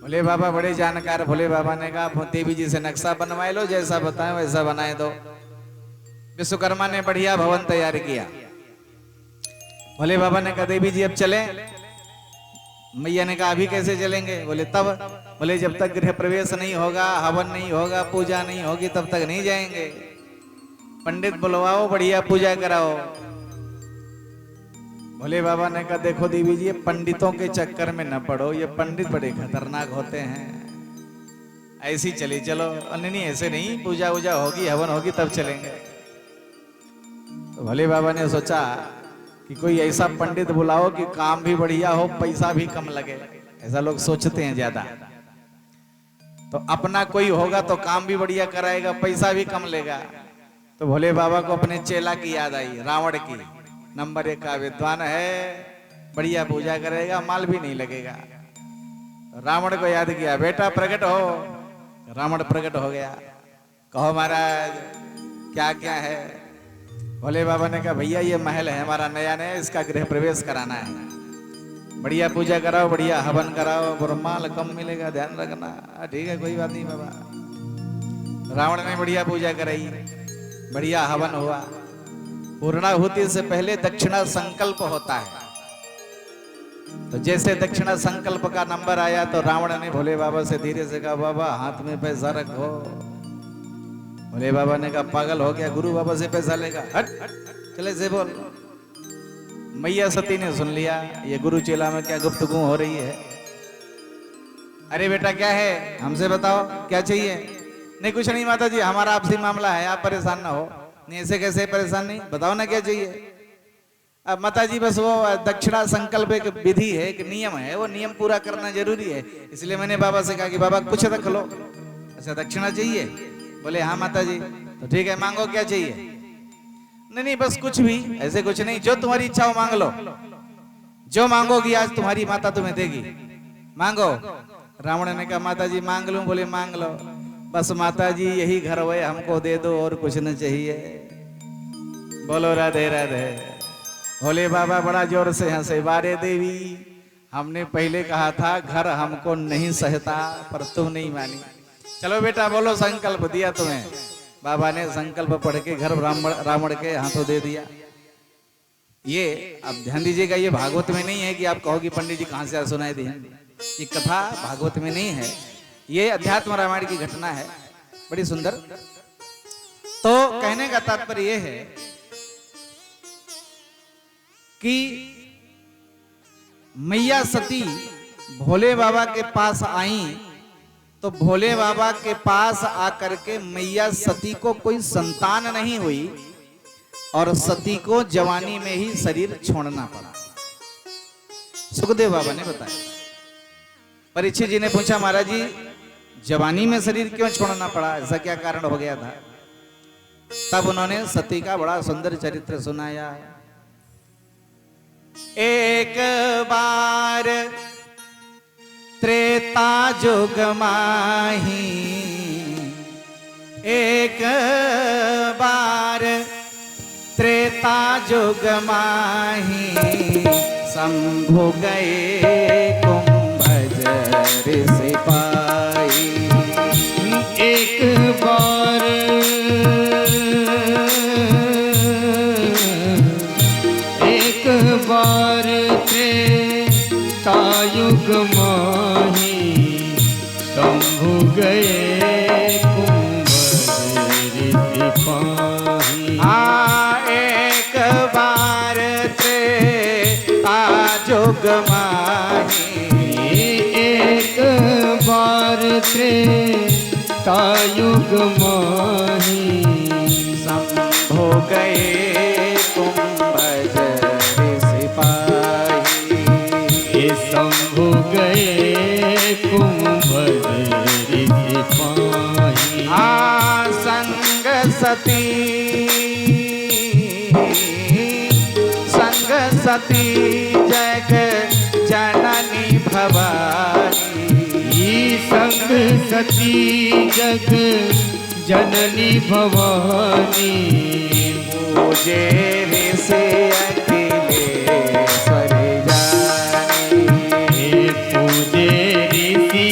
A: भोले बाबा बड़े जानकार, भोले बाबा ने कहा देवी जी से नक्शा बनवाए लो, जैसा बताएं वैसा बनाए दो। विश्वकर्मा ने बढ़िया भवन तैयार किया। भोले बाबा ने कहा देवी जी अब चले? मैया ने कहा अभी कैसे चलेंगे? बोले तब। बोले जब तक गृह प्रवेश नहीं होगा, हवन नहीं होगा, पूजा नहीं होगी तब तक नहीं जाएंगे। पंडित बुलवाओ, बढ़िया पूजा कराओ। भोले बाबा ने कहा देखो देवी जी ये पंडितों के चक्कर में न पड़ो, ये पंडित बड़े खतरनाक होते हैं, ऐसी चली चलो। नहीं ऐसे नहीं, पूजा वूजा होगी, हवन होगी तब चलेंगे। तो भोले बाबा ने सोचा कि कोई ऐसा पंडित बुलाओ कि काम भी बढ़िया हो, पैसा भी कम लगे। ऐसा लोग सोचते हैं ज्यादा। तो अपना कोई होगा तो काम भी बढ़िया कराएगा, पैसा भी कम लेगा। तो भोले बाबा को अपने चेला की याद आई, रावण की। नंबर 1 का विद्वान है, बढ़िया पूजा करेगा, माल भी नहीं लगेगा। रावण को याद किया, बेटा प्रकट हो। रावण प्रकट हो गया। कहो महाराज क्या क्या है? भोले बाबा ने कहा भैया ये महल है हमारा नया नया, इसका गृह प्रवेश कराना है, बढ़िया पूजा कराओ, बढ़िया हवन कराओ, माल कम मिलेगा, ध्यान रखना। ठीक है कोई बात नहीं बाबा। रावण ने बढ़िया पूजा कराई, बढ़िया हवन हुआ। पूर्णाहुति से पहले दक्षिणा संकल्प होता है, तो जैसे दक्षिणा संकल्प का नंबर आया तो रावण ने भोले बाबा से धीरे से कहा बाबा हाथ में पैसा रखो। भोले बाबा ने कहा पागल हो गया, गुरु बाबा से पैसा लेगा, हट चले से बोल। मैया सती ने सुन लिया ये गुरु चेला में क्या गुफ्तगू हो रही है। अरे बेटा क्या है, हमसे बताओ क्या चाहिए? नहीं कुछ नहीं माता जी, हमारा आपसी मामला है, आप परेशान ना हो। नहीं ऐसे कैसे परेशान नहीं, बताओ ना क्या चाहिए। अब माता जी बस वो दक्षिणा संकल्प एक विधि है, एक नियम है, वो नियम पूरा करना जरूरी है, इसलिए मैंने बाबा से कहा कि बाबा कुछ रख लो। अच्छा दक्षिणा चाहिए? बोले हाँ माता जी। तो ठीक है मांगो क्या चाहिए? नहीं नहीं, बस कुछ भी, ऐसे कुछ नहीं, जो तुम्हारी इच्छा हो मांग लो, जो मांगोगी आज तुम्हारी माता तुम्हें देगी, मांगो। रावण ने कहा माता जी मांग लूं? बोले मांग लो, बस माता जी यही घर हुए हमको दे दो और कुछ न चाहिए। बोलो राधे राधे। भोले बाबा बड़ा जोर से हंसे, बारे देवी हमने पहले कहा था घर हमको नहीं सहता, पर तुम नहीं मानी। चलो बेटा बोलो संकल्प, दिया तुम्हें। बाबा ने संकल्प पढ़ के घर रावण के हाथों दे दिया। ये अब ध्यान दीजिएगा, ये भागवत में नहीं है कि आप कहोगे पंडित जी कहां से सुनाई दी। ये कथा भागवत में नहीं है, ये अध्यात्म रामायण की घटना है, बड़ी सुंदर। तो कहने का तात्पर्य यह है कि मैया सती भोले बाबा के पास आई, तो भोले बाबा के पास आकर के मैया सती को कोई संतान नहीं हुई और सती को जवानी में ही शरीर छोड़ना पड़ा। सुखदेव बाबा ने बताया। परीक्षित जी ने पूछा महाराज जी जवानी में शरीर क्यों छोड़ना पड़ा, ऐसा क्या कारण हो गया था? तब उन्होंने सती का बड़ा सुंदर चरित्र सुनाया। एक बार त्रेता जुग माही, एक बार त्रेता जुग माही, शंभु गए कुंभजर सिपाही।
B: एक बार त्रेता युग माही, शंभु गए कुंभजर सिपाही।
A: एक बार त्रेता जुग माही,
B: एक बार त्रेता युग माही,
A: शंभु गए कुंभजर सिपाही।
B: शंभु गए कुंभजर सिपाही।
A: संग सती, संग सती जग जननी भवानी।
B: संग सती जग जननी भवानी।
A: पूजे ऋषि अखिलेश्वर जानी।
B: पूजे ऋषि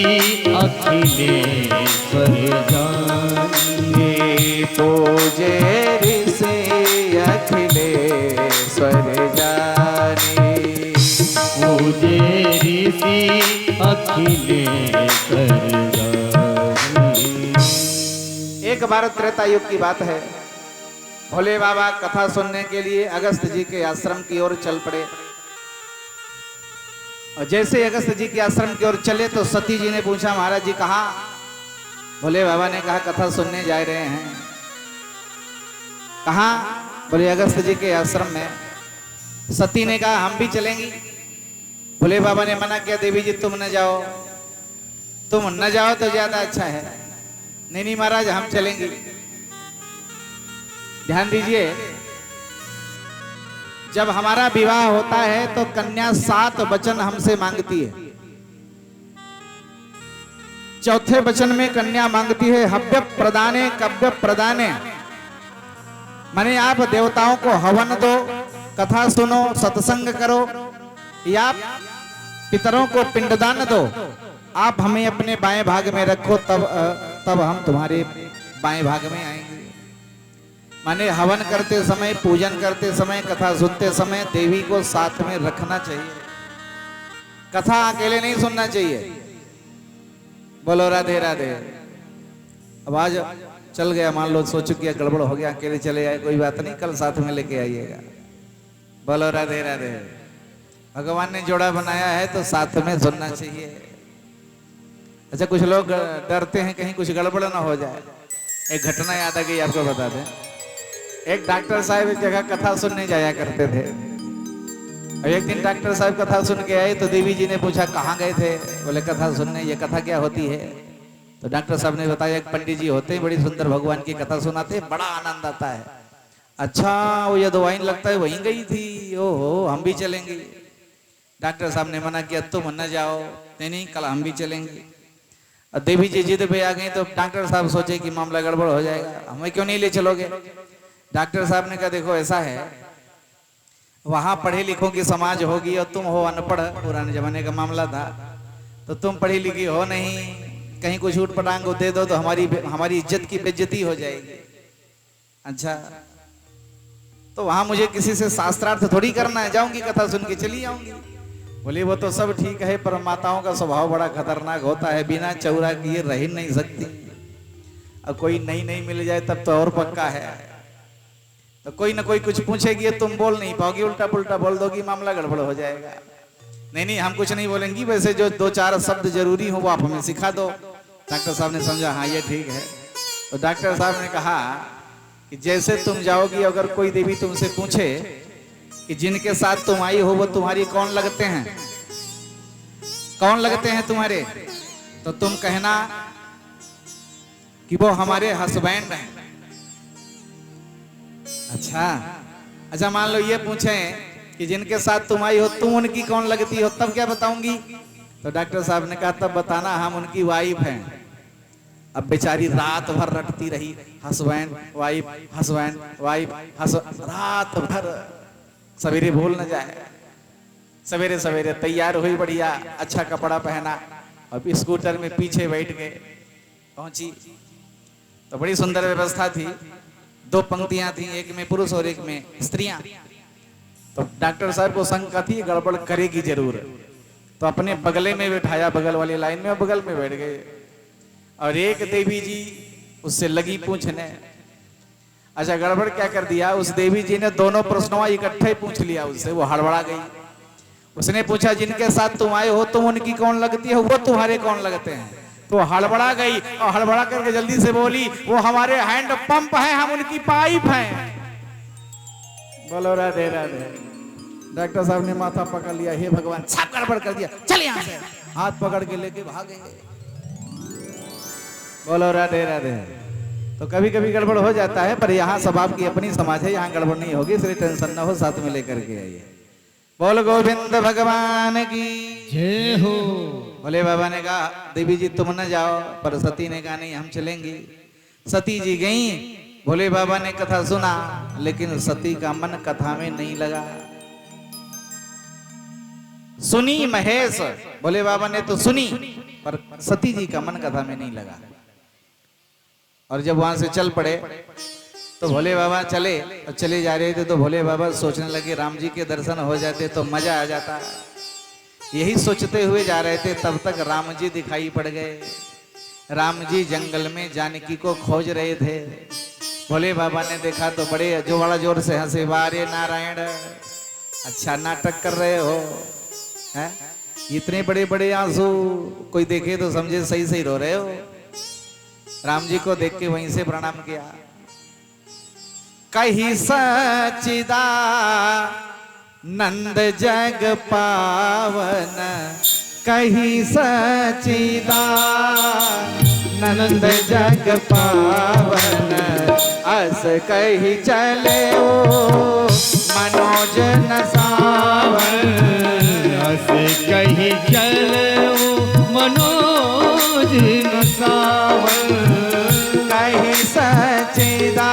B: अखिलेश्वर जानी।
A: पूजे ऋषि अखिलेश्वर जानी।
B: पूजे ऋषि अखिलेश्वर जानी।
A: एक बार त्रेता युग की बात है, भोले बाबा कथा सुनने के लिए अगस्त जी के आश्रम की ओर चल पड़े। और जैसे अगस्त जी के आश्रम की ओर चले तो सती जी ने पूछा महाराज जी कहाँ? भोले बाबा ने कहा कथा सुनने जा रहे हैं। कहाँ? बोले अगस्त जी के आश्रम में। सती ने कहा हम भी चलेंगी। भोले बाबा ने मना किया देवी जी तुम न जाओ, तुम न जाओ तो ज्यादा अच्छा है। नहीं नहीं महाराज हम चलेंगे। ध्यान दीजिए, जब हमारा विवाह होता है तो कन्या 7 वचन हमसे मांगती है। चौथे वचन में कन्या मांगती है हव्य प्रदाने कव्य प्रदाने, माने आप देवताओं को हवन दो, कथा सुनो, सत्संग करो, या पितरों को पिंडदान दो। आप हमें अपने बाएं भाग में रखो, तब हम तुम्हारे बाएं भाग में आएंगे। माने हवन करते समय, पूजन करते समय, कथा सुनते समय देवी को साथ में रखना चाहिए। कथा अकेले नहीं सुनना चाहिए। बोलो राधे राधे। अब आज चल गया, मान लो सोच चुकी है, गड़बड़ हो गया, अकेले चले आए, कोई बात नहीं, कल साथ में लेके आइएगा। बोलो राधे राधे। भगवान ने जोड़ा बनाया है तो साथ में सुनना चाहिए। अच्छा कुछ लोग डरते हैं कहीं कुछ गड़बड़ ना हो जाए। एक घटना याद आ गई, आपको बता दें। एक डॉक्टर साहब एक जगह कथा सुनने जाया करते थे। और एक दिन डॉक्टर साहब कथा सुन के आए तो देवी जी ने पूछा कहाँ गए थे? बोले कथा सुनने। ये कथा क्या होती है? तो डॉक्टर साहब ने बताया एक पंडित जी होते हैं, बड़ी सुंदर भगवान की कथा सुनाते हैं, बड़ा आनंद आता है। अच्छा वो यदुवाइन लगता है वहीं गई थी, ओहो हम भी चलेंगे। डॉक्टर साहब ने मना किया, तुम न जाओ। नहीं कल हम भी चलेंगे। और देवी जी जिद पे आ गई तो डॉक्टर साहब सोचे कि मामला गड़बड़ हो जाएगा, हमें क्यों नहीं ले चलोगे। डॉक्टर साहब ने कहा देखो ऐसा है, वहां पढ़े लिखों की समाज होगी और तुम हो अनपढ़, पुराने जमाने का मामला था। तो तुम पढ़ी लिखी हो नहीं, कहीं कुछ ऊट पटांग को दे दो तो हमारी इज्जत की बेइज्जती हो जाएगी। अच्छा तो वहां मुझे किसी से शास्त्रार्थ थोड़ी करना है, जाऊंगी कथा सुन के चली आऊंगी। बोले वो तो सब ठीक है पर माताओं का स्वभाव बड़ा खतरनाक होता है, बिना चौरा किए रह नहीं सकती। अब कोई नई मिल जाए तब तो और पक्का है। तो कोई ना कोई कुछ पूछेगी, तुम बोल नहीं पाओगी, उल्टा पुल्टा बोल दोगी, मामला गड़बड़ हो जाएगा। नहीं हम कुछ नहीं बोलेंगी, वैसे जो 2-4 शब्द जरूरी हो वो आप हमें सिखा दो। डॉक्टर साहब ने समझा हाँ ये ठीक है। तो डॉक्टर साहब ने कहा कि जैसे तुम जाओगी, अगर कोई देवी तुमसे पूछे कि जिनके साथ तुम आई हो वो तुम्हारी कौन लगते हैं, कौन लगते हैं तुम्हारे, तो तुम कहना कि वो हमारे हस्बैंड हैं। अच्छा मान लो ये पूछे कि जिनके साथ तुम आई हो तुम उनकी कौन लगती हो, तब क्या बताऊंगी। तो डॉक्टर साहब ने कहा तब बताना हम उनकी वाइफ हैं। अब बेचारी रात भर रटती रही, हस्बैंड वाइफ हस्बैंड वाइफ रात भर। सवेरे भूल न जाए, सवेरे सवेरे तैयार हुई, बढ़िया अच्छा कपड़ा पहना, अब स्कूटर में पीछे बैठ गए, पहुंची तो बड़ी सुंदर व्यवस्था थी। 2 पंक्तियां थी, एक में पुरुष और एक में स्त्रियां। तो डॉक्टर साहब को शंका थी गड़बड़ करेगी जरूर, तो अपने बगले में बैठाया, बगल वाली लाइन में, बगल में बैठ गए। और एक देवी जी उससे लगी पूछने। अच्छा गड़बड़ क्या कर दिया, उस देवी जी ने दोनों प्रश्नों इकट्ठे पूछ लिया उससे, वो हड़बड़ा गई। उसने पूछा जिनके साथ तुम आए हो तुम उनकी कौन लगती है, वो तुम्हारे कौन लगते हैं। तो हड़बड़ा गई और हड़बड़ा करके जल्दी से बोली वो हमारे हैंड पंप हैं, हम उनकी पाइप हैं। बोलो राधे राधे। डॉक्टर साहब ने माथा पकड़ लिया, हे भगवान सब गड़बड़ कर दिया, चल यहाँ से। हाथ पकड़ के लेके भागेंगे। बोलो राधे राधे। तो कभी कभी गड़बड़ हो जाता है, पर यहाँ सब आपकी अपनी समाज है, यहाँ गड़बड़ नहीं होगी, इसलिए टेंशन ना हो, साथ में लेकर के आइए। बोल गोविंद भगवान की
B: जय हो।
A: भोले बाबा ने कहा देवी जी तुम न जाओ, पर सती ने कहा नहीं हम चलेंगी। सती जी गई, भोले बाबा ने कथा सुना, लेकिन सती का मन कथा में नहीं लगा। सुनी महेश, भोले बाबा ने तो सुनी, पर सती जी का मन कथा में नहीं लगा। और जब वहां से चल पड़े तो भोले बाबा चले, और चले जा रहे थे तो भोले बाबा सोचने लगे राम जी के दर्शन हो जाते तो मजा आ जाता। यही सोचते हुए जा रहे थे, तब तक राम जी दिखाई पड़ गए। राम जी जंगल में जानकी को खोज रहे थे। भोले बाबा ने देखा तो बड़ा जोर से हंसे, वारे नारायण अच्छा नाटक कर रहे हो, हैं? इतने बड़े बड़े आंसू, कोई देखे तो समझे सही सही रो रहे हो। राम जी को देख के वहीं से प्रणाम किया। कही सचिदा नंद जग पावन, कही सचिदा नंद जग पावन, अस कही चले ओ मनोज न सावन,
B: अस कही चलो मनोज न सावन,
A: कही सचिदा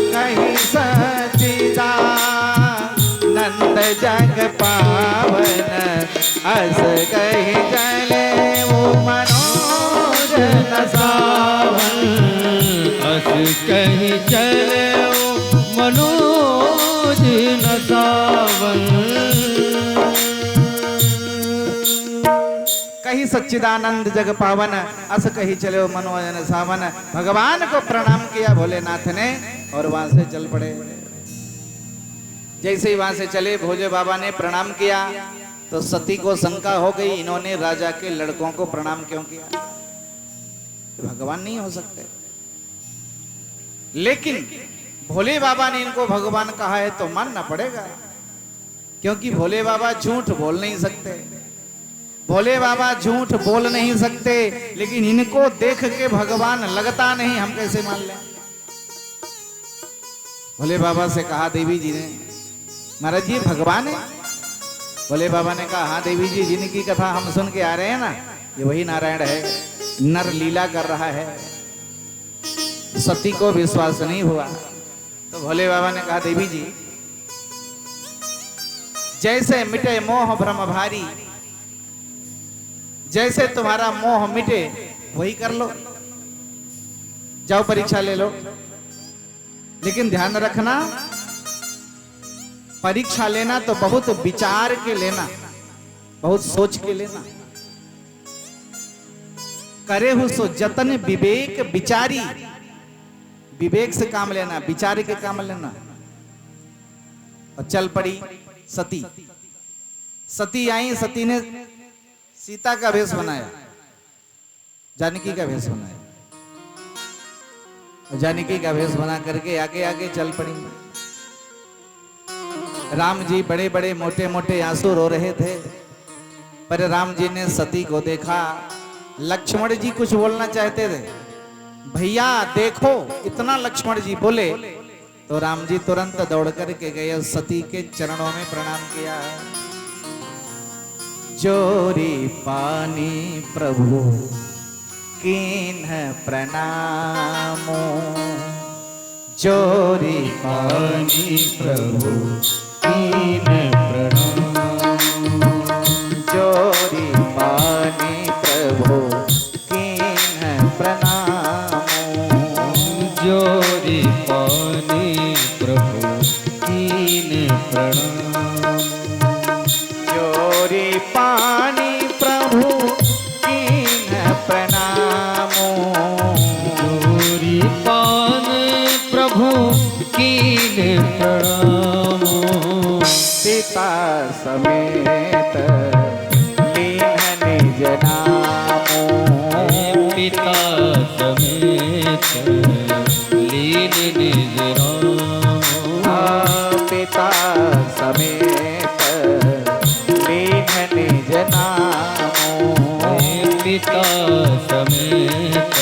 A: कही सचिदा नंद जग पावन, अस कही चले वो मनोज न सावन,
B: अस कही चलो मनोज न सावन।
A: कही सच्चिदानंद जग पावन, अस कही चलो मनोजन सावन। भगवान को प्रणाम किया भोलेनाथ ने और वहां से चल पड़े। जैसे ही वहां से चले, भोले बाबा ने प्रणाम किया तो सती को शंका हो गई, इन्होंने राजा के लड़कों को प्रणाम क्यों किया, भगवान नहीं हो सकते। लेकिन भोले बाबा ने इनको भगवान कहा है तो मानना पड़ेगा, क्योंकि भोले बाबा झूठ बोल नहीं सकते। भोले बाबा झूठ बोल नहीं सकते, लेकिन इनको देख के भगवान लगता नहीं, हम कैसे मान लें। भोले बाबा से कहा देवी जी ने, महाराज जी भगवान है? भोले बाबा ने कहा हाँ देवी जी, जिनकी कथा हम सुन के आ रहे हैं ना, ये वही नारायण है, नर लीला कर रहा है। सती को विश्वास नहीं हुआ तो भोले बाबा ने कहा देवी जी, जैसे मिटे मोह भ्रम भारी, जैसे तुम्हारा मोह मिटे वही कर लो, जाओ परीक्षा ले लो। लेकिन ध्यान रखना, परीक्षा लेना तो बहुत विचार के लेना, बहुत सोच के लेना। करे हो सो जतन विवेक विचारी, विवेक से काम लेना, विचार के काम लेना। और चल पड़ी सती। सती आई, सती ने सीता का भेष बनाया, जानकी का भेष बनाया, जानकी का भेष बना करके आगे आगे चल पड़ी। राम जी बड़े बड़े मोटे मोटे आंसू रो रहे थे, पर राम जी ने सती को देखा। लक्ष्मण जी कुछ बोलना चाहते थे, भैया देखो, इतना लक्ष्मण जी बोले तो राम जी तुरंत दौड़ करके गए, सती के चरणों में प्रणाम किया। जोरी पानी प्रभु कीन्ह प्रणामो, जोरी
B: पानी प्रभु कीन्ह प्रणामो,
A: जोरी पानी प्रभु कीन्ह प्रणामो,
B: जोरी पानी प्रभु कीन्ह प्रणामो,
A: जोरी पानी प्रभु कीन्ह प्रणामो,
B: जोरी पान प्रभु कीन्ह प्रणामो,
A: सीता समेत लीन्ह निज नामो,
B: पिता समेत लीन निज रामो,
A: पिता समेत लीन्ह निज नामो,
B: पिता समेत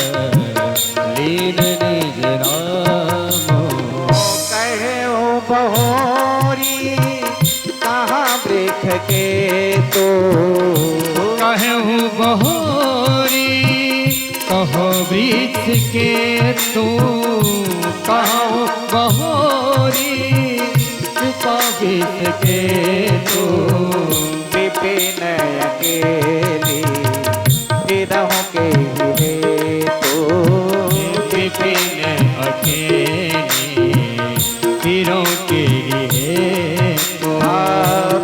B: लीन निज रामो,
A: कहे ओ बहोरी कहाँ वृक्ष के तो,
B: कहूँ बहोरी कहो वृक्ष के तू, कहो बहोरी कहो वृक्ष के तू,
A: विपिन अकेली विरहों के हिले तो,
B: विपिन अकेली वीरों के हेतु,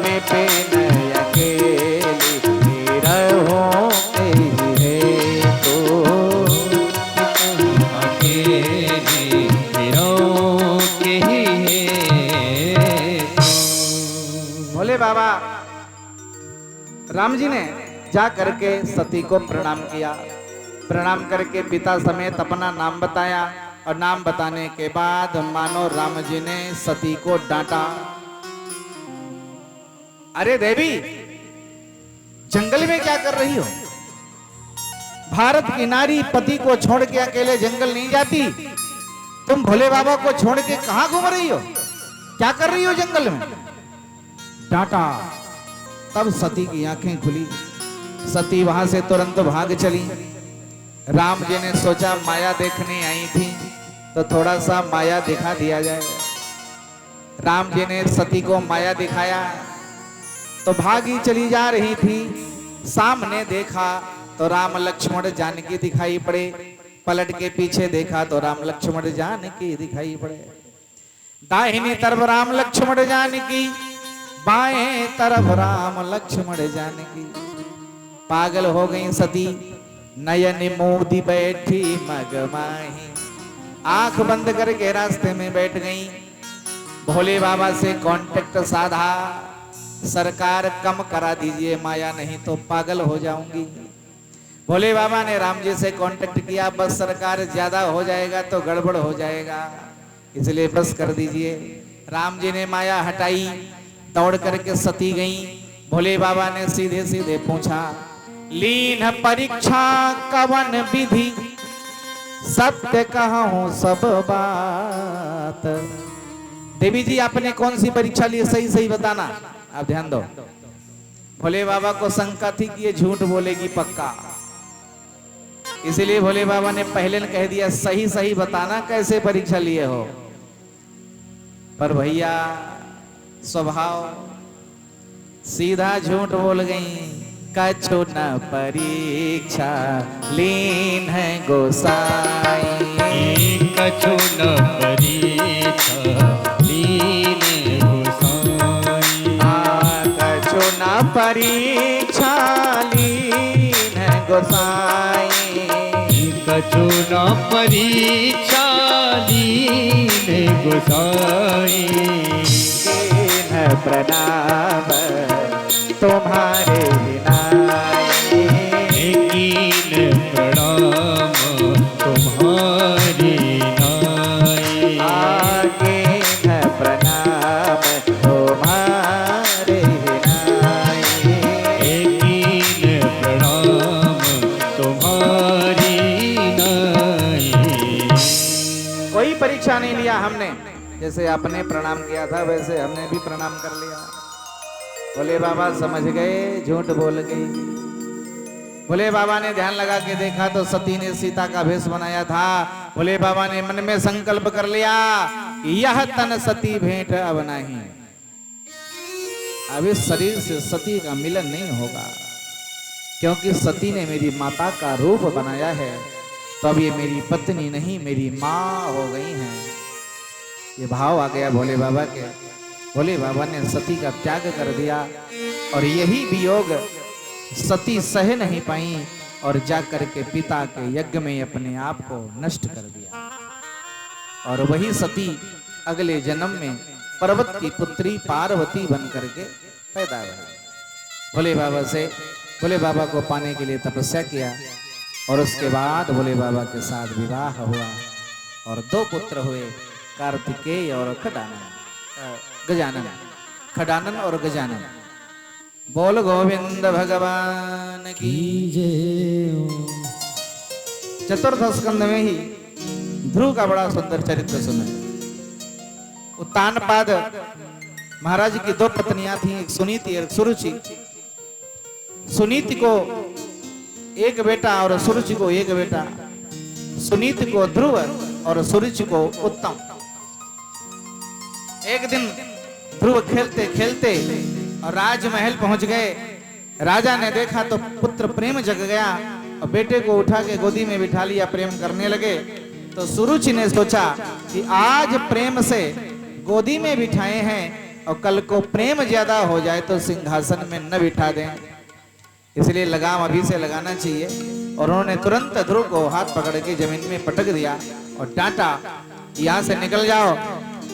A: विपिन अकेली विरहों के हिले तो,
B: अकेली वीरों के हेतु।
A: भोले बाबा राम जी ने जा करके सती को प्रणाम किया। प्रणाम करके पिता समेत अपना नाम बताया, और नाम बताने के बाद मानो राम जी ने सती को डांटा। अरे देवी, जंगल में क्या कर रही हो? भारत की नारी पति को छोड़ के अकेले जंगल नहीं जाती। तुम भोले बाबा को छोड़ के कहां घूम रही हो? क्या कर रही हो जंगल में? डांटा। तब सती की आंखें खुली। सती वहां से तुरंत भाग चली। राम जी ने सोचा माया देखने आई थी तो थोड़ा सा माया दिखा दिया जाए। राम जी ने सती को माया दिखाया तो भागी चली जा रही थी। सामने देखा तो राम लक्ष्मण जानकी दिखाई पड़े। पलट के पीछे देखा तो राम लक्ष्मण जानकी दिखाई पड़े। दाहिनी तरफ राम लक्ष्मण जानकी, बाएं तरफ राम लक्ष्मण जानकी। पागल हो गई सती, नयन मोदी बैठी मगमाही। आंख बंद करके रास्ते में बैठ गई। भोले बाबा से कांटेक्ट साधा, सरकार कम करा दीजिए माया, नहीं तो पागल हो जाऊंगी। भोले बाबा ने राम जी से कांटेक्ट किया, बस सरकार ज्यादा हो जाएगा तो गड़बड़ हो जाएगा, इसलिए बस कर दीजिए। राम जी ने माया हटाई, दौड़ करके सती गई। भोले बाबा ने सीधे सीधे पूछा, लीन परीक्षा कवन विधि, सत्य कहूं सब बात। देवी जी आपने कौन सी परीक्षा ली, सही सही बताना। आप ध्यान दो, भोले बाबा को शंका थी कि ये झूठ बोलेगी पक्का, इसीलिए भोले बाबा ने पहले कह दिया सही सही बताना कैसे परीक्षा लिए हो। पर भैया स्वभाव सीधा झूठ बोल गई। कछु न परीक्षा लीन है गोसाई,
B: कछु न परीक्षा लीन गोसाई।
A: कछु न परीक्षा लीन है गोसाई,
B: कछु न परीक्षा लीन गोसाई।
A: दीन प्रणाम तुम्हारे विनाई,
B: कीन प्रणाम तुम्हारी नाई।
A: दीन प्रणाम तुम्हारे विनाई,
B: कीन प्रणाम तुम्हारी नाई।
A: कोई परीक्षा नहीं लिया हमने, जैसे आपने प्रणाम किया था वैसे हमने भी प्रणाम कर लिया। भोले बाबा समझ गए झूठ बोल गई। भोले बाबा ने ध्यान लगा के देखा तो सती ने सीता का भेष बनाया था। भोले बाबा ने मन में संकल्प कर लिया कि यह तन सती भेंट अब नहीं, अब इस शरीर से सती का मिलन नहीं होगा, क्योंकि सती ने मेरी माता का रूप बनाया है, तो अब ये मेरी पत्नी नहीं मेरी माँ हो गई हैं। ये भाव आ गया भोले बाबा के। भोले बाबा ने सती का त्याग कर दिया और यही वियोग सती सह नहीं पाई और जाकर के पिता के यज्ञ में अपने आप को नष्ट कर दिया। और वही सती अगले जन्म में पर्वत की पुत्री पार्वती बन करके पैदा हुई। भोले बाबा से भोले बाबा को पाने के लिए तपस्या किया और उसके बाद भोले बाबा के साथ विवाह हुआ और 2 पुत्र हुए, कार्तिकेय और गजानन। खडानन और गजानन। बोल गोविंद भगवान की जय। चतुर्थ स्कंद में ही ध्रुव का बड़ा सुंदर चरित्र सुना। उत्तानपाद महाराज की 2 पत्नियां थीं, एक सुनीति और सुरुचि। सुनीति को एक बेटा और सुरुचि को एक बेटा। सुनीति को ध्रुव और सुरुचि को उत्तम। एक दिन ध्रुव खेलते खेलते और राजमहल पहुंच गए। राजा ने देखा तो पुत्र प्रेम जग गया और बेटे को उठा के गोदी में बिठा लिया, प्रेम करने लगे। तो सुरुचि ने सोचा कि आज प्रेम से गोदी में बिठाए हैं और कल को प्रेम ज्यादा हो जाए तो सिंहासन में न बिठा दें, इसलिए लगाम अभी से लगाना चाहिए। और उन्होंने तुरंत ध्रुव को हाथ पकड़ के जमीन में पटक दिया और डांटा, यहां से निकल जाओ।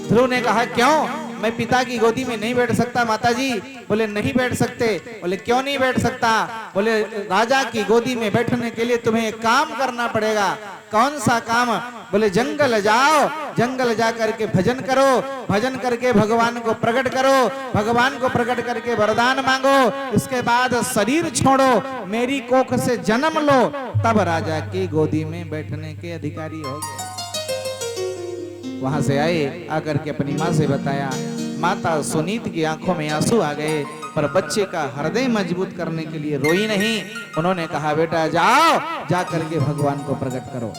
A: ध्रुव ने कहा क्यों, मैं पिता की गोदी में नहीं बैठ सकता माताजी। बोले नहीं बैठ सकते। बोले क्यों नहीं बैठ सकता। बोले राजा की गोदी में बैठने के लिए तुम्हें एक काम करना पड़ेगा। कौन सा काम। बोले जंगल जाओ, जंगल जा करके भजन करो, भजन करके भगवान को प्रकट करो, भगवान को प्रकट करके वरदान मांगो, इसके बाद शरीर छोड़ो, मेरी कोख से जन्म लो, तब राजा की गोदी में बैठने के अधिकारी हो गए। वहां से आए, आकर के अपनी माँ से बताया। माता सुनीत की आंखों में आंसू आ गए, पर बच्चे का हृदय मजबूत करने के लिए रोई नहीं। उन्होंने कहा बेटा जाओ, जा करके भगवान को प्रकट करो।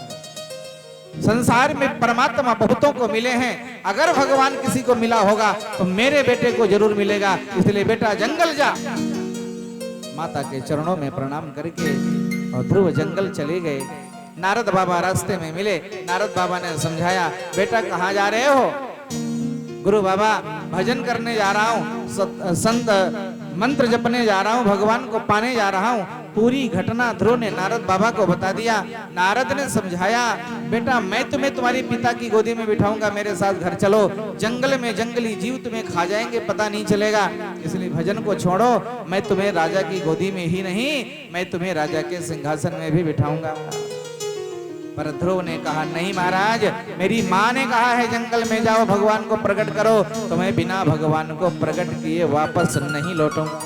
A: संसार में परमात्मा बहुतों को मिले हैं, अगर भगवान किसी को मिला होगा तो मेरे बेटे को जरूर मिलेगा, इसलिए बेटा जंगल जा। माता के चरणों में प्रणाम करके और ध्रुव जंगल चले गए। नारद बाबा रास्ते में मिले। नारद बाबा ने समझाया, बेटा कहाँ जा रहे हो। गुरु बाबा भजन करने जा रहा हूँ, संत मंत्र जपने जा रहा हूँ, भगवान को पाने जा रहा हूँ। पूरी घटना ध्रुव ने नारद बाबा को बता दिया। नारद ने समझाया, बेटा मैं तुम्हें तुम्हारे पिता की गोदी में बिठाऊंगा, मेरे साथ घर चलो, जंगल में जंगली जीव तुम्हें खा जाएंगे, पता नहीं चलेगा, इसलिए भजन को छोड़ो। मैं तुम्हें राजा की गोदी में ही नहीं, मैं तुम्हें राजा के सिंहासन में भी बिठाऊंगा। पर ध्रुव ने कहा नहीं महाराज, मेरी माँ ने कहा है जंगल में जाओ, भगवान को प्रकट करो, तो मैं बिना भगवान को प्रकट किए वापस नहीं लौटूंगा।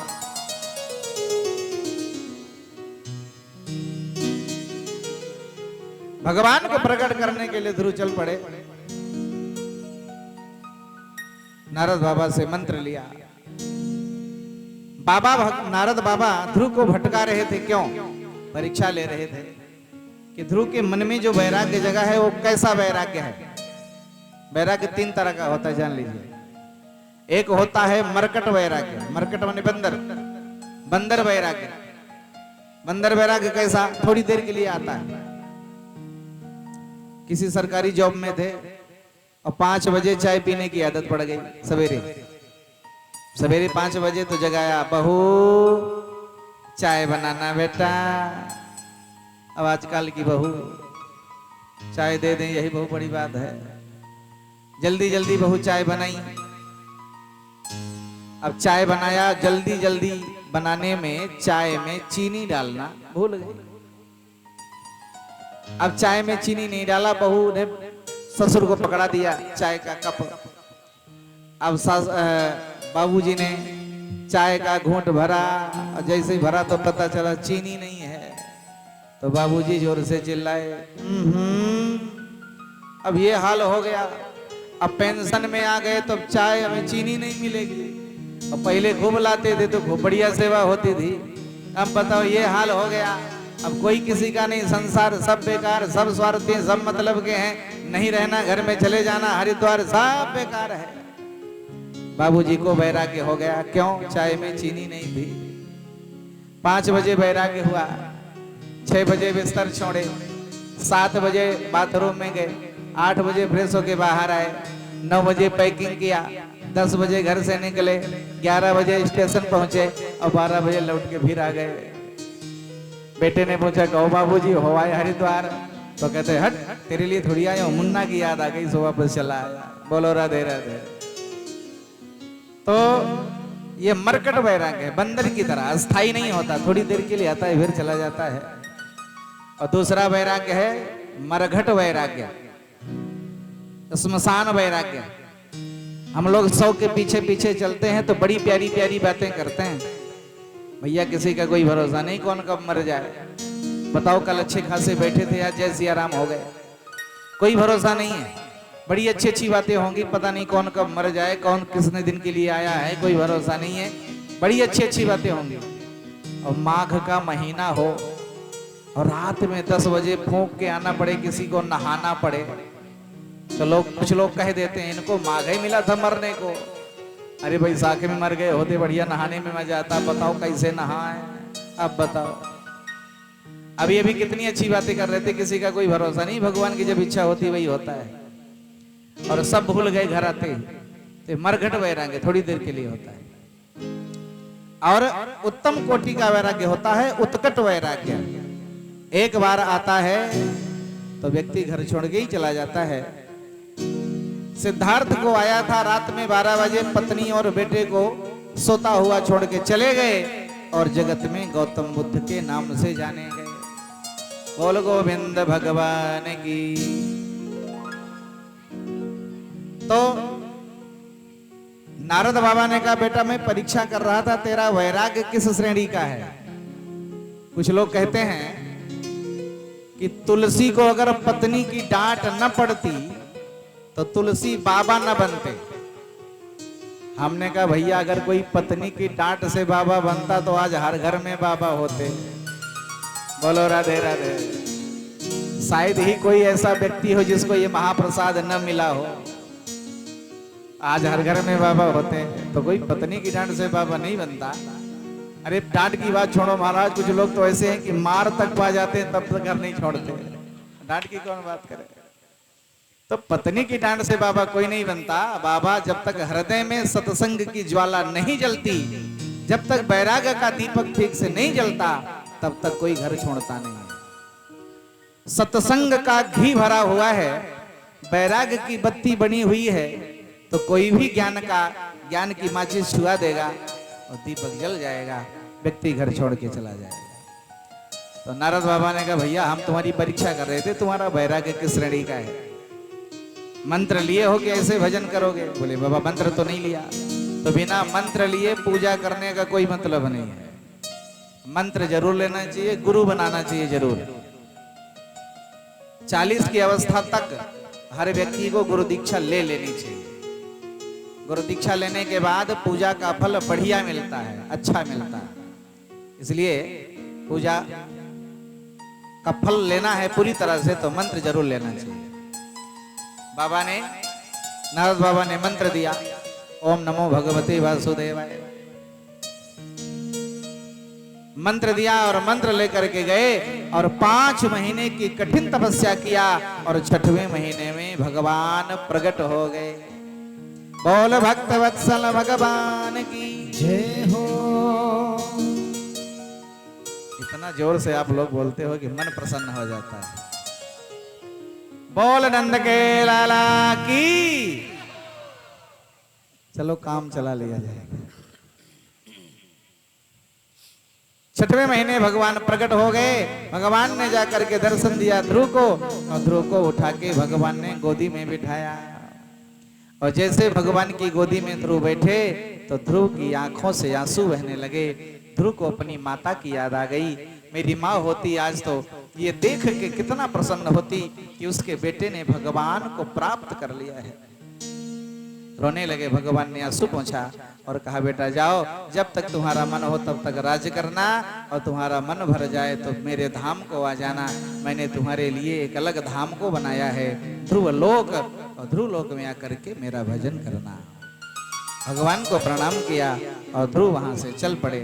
A: भगवान को प्रकट करने के लिए ध्रुव चल पड़े। नारद बाबा से मंत्र लिया। नारद बाबा ध्रुव को भटका रहे थे। क्यों? परीक्षा ले रहे थे कि ध्रुव के मन में जो वैराग्य जगह है वो कैसा वैराग्य है। वैराग्य 3 तरह का होता है, जान लीजिए। एक होता है मरकट वैराग्य। मरकट माने बंदर, बंदर वैराग्य। बंदर वैराग्य कैसा? थोड़ी देर के लिए आता है। किसी सरकारी जॉब में थे और 5 बजे चाय पीने की आदत पड़ गई। सवेरे 5 बजे तो जगाया, बहू चाय बनाना बेटा। अब आजकल की बहू चाय दे दें यही बहुत बड़ी बात है। जल्दी जल्दी बहू चाय बनाई। अब चाय बनाया, जल्दी जल्दी बनाने में चाय में चीनी डालना भूल गए। अब चाय में चीनी नहीं डाला, बहू ने ससुर को पकड़ा दिया चाय का कप। अब बाबूजी ने चाय का घूंट भरा, और जैसे ही भरा तो पता चला चीनी नहीं है। तो बाबूजी जोर से चिल्लाए, अब ये हाल हो गया। अब पेंशन में आ गए तो चाय हमें चीनी नहीं मिलेगी। और पहले खूब लाते थे तो खूब बढ़िया सेवा होती थी। अब बताओ ये हाल हो गया। अब कोई किसी का नहीं, संसार सब बेकार, सब स्वार्थी, सब मतलब के हैं। नहीं रहना, घर में चले जाना, हरिद्वार, सब बेकार है। बाबूजी को वैराग्य हो गया। क्यों? चाय में चीनी नहीं थी। 5 बजे वैराग्य हुआ। 6 बजे बिस्तर छोड़े, 7 बजे बाथरूम में गए, 8 बजे फ्रेश होके बाहर आए, 9 बजे पैकिंग किया, 10 बजे घर से निकले, 11 बजे स्टेशन पहुंचे और 12 बजे लौट के फिर आ गए। बेटे ने पूछा, कहो बाबूजी हो आए हरिद्वार? तो कहते हट, तेरे लिए थोड़ी आया हूं, मुन्ना की याद आ गई सो वापस चला आया। बोलो राधे राधे। तो ये मरकट वैराग्य है, बंदर की तरह, अस्थाई नहीं होता, थोड़ी देर के लिए आता है फिर चला जाता है। और दूसरा वैराग्य है मरघट वैराग्य, श्मशान वैराग्य। हम लोग 100 के पीछे पीछे चलते हैं तो बड़ी प्यारी प्यारी बातें करते हैं। भैया किसी का कोई भरोसा नहीं, कौन कब मर जाए। बताओ, कल अच्छे खासे बैठे थे, आज जय सिया राम हो गए। कोई भरोसा नहीं है। बड़ी अच्छी अच्छी बातें होंगी, पता नहीं कौन कब मर जाए, कौन किसने दिन के लिए आया है, कोई भरोसा नहीं है। बड़ी अच्छी अच्छी बातें होंगी। और माघ का महीना हो और रात में 10 बजे फूंक के आना पड़े, किसी को नहाना पड़े, तो कुछ लोग कह देते हैं इनको माघ ही मिला था मरने को। अरे भाई साके में मर गए होते, बढ़िया नहाने में मजा आता। बताओ कैसे नहाए, अब बताओ। अभी कितनी अच्छी बातें कर रहे थे, किसी का कोई भरोसा नहीं। भगवान की जब इच्छा होती वही होता है। और सब भूल गए घर आते। तो मरघट वैराग्य थोड़ी देर के लिए होता है। और उत्तम कोटि का वैराग्य होता है उत्कट वैराग्य। एक बार आता है तो व्यक्ति घर छोड़ के ही चला जाता है। सिद्धार्थ को आया था रात में 12 बजे, पत्नी और बेटे को सोता हुआ छोड़ के चले गए और जगत में गौतम बुद्ध के नाम से जाने गए। बोल गोविंद भगवान की। तो नारद बाबा ने कहा, बेटा मैं परीक्षा कर रहा था तेरा वैराग्य किस श्रेणी का है। कुछ लोग कहते हैं कि तुलसी को अगर पत्नी की डांट न पड़ती तो तुलसी बाबा न बनते। हमने कहा भैया अगर कोई पत्नी की डांट से बाबा बनता तो आज हर घर में बाबा होते। बोलो राधे राधे। शायद ही कोई ऐसा व्यक्ति हो जिसको ये महाप्रसाद न मिला हो, आज हर घर में बाबा होते। तो कोई पत्नी की डांट से बाबा नहीं बनता। अरे डांट की बात छोड़ो महाराज, कुछ लोग तो ऐसे हैं कि मार तक पा जाते हैं तब तक घर नहीं छोड़ते। डांट की कौन बात करे। तो पत्नी की डांट से बाबा कोई नहीं बनता। बाबा जब तक हृदय में सत्संग की ज्वाला नहीं जलती, जब तक वैराग्य का दीपक ठीक से नहीं जलता, तब तक कोई घर छोड़ता नहीं है। सत्संग का घी भरा हुआ है, वैराग्य की बत्ती बनी हुई है, तो कोई भी ज्ञान की माचिस छुआ देगा और दीपक जल जाएगा, व्यक्ति घर छोड़ के चला जाएगा। तो नारद बाबा ने कहा भैया हम तुम्हारी परीक्षा कर रहे थे, तुम्हारा वैराग्य किस श्रेणी का है। मंत्र लिए हो कि ऐसे भजन करोगे। बोले बाबा मंत्र तो नहीं लिया। तो बिना मंत्र लिए पूजा करने का कोई मतलब नहीं है। मंत्र जरूर लेना चाहिए, गुरु बनाना चाहिए जरूर। 40 की अवस्था तक हर व्यक्ति को गुरु दीक्षा ले लेनी चाहिए। गुरु दीक्षा लेने के बाद पूजा का फल बढ़िया मिलता है, अच्छा मिलता है। इसलिए पूजा का फल लेना है पूरी तरह से तो मंत्र जरूर लेना चाहिए। बाबा ने, नारद बाबा ने मंत्र दिया, ओम नमो भगवते वासुदेवाय। मंत्र दिया और मंत्र लेकर के गए और 5 महीने की कठिन तपस्या किया और 6वें महीने में भगवान प्रकट हो गए। बोल भक्त वत्सल भगवान की
B: जय हो।
A: इतना जोर से आप लोग बोलते हो कि मन प्रसन्न हो जाता है। बोल नंद के लाला की। चलो काम चला लिया जाएगा। 6वें महीने भगवान प्रकट हो गए। भगवान ने जाकर के दर्शन दिया ध्रुव को और ध्रुव को उठा के भगवान ने गोदी में बिठाया। और जैसे भगवान की गोदी में ध्रुव बैठे तो ध्रुव की आंखों से आंसू बहने लगे। ध्रुव को अपनी माता की याद आ गई। मेरी माँ होती आज तो ये देख के कितना प्रसन्न होती कि उसके बेटे ने भगवान को प्राप्त कर लिया है। रोने लगे। भगवान ने आंसू पोंछा और कहा, बेटा जाओ, जब तक तुम्हारा मन हो तब तक राज करना और तुम्हारा मन भर जाए तो मेरे धाम को आ जाना। मैंने तुम्हारे लिए एक अलग धाम को बनाया है, ध्रुव लोक, और ध्रुव लोक में आकर के मेरा भजन करना। भगवान को प्रणाम किया और ध्रुव वहां से चल पड़े।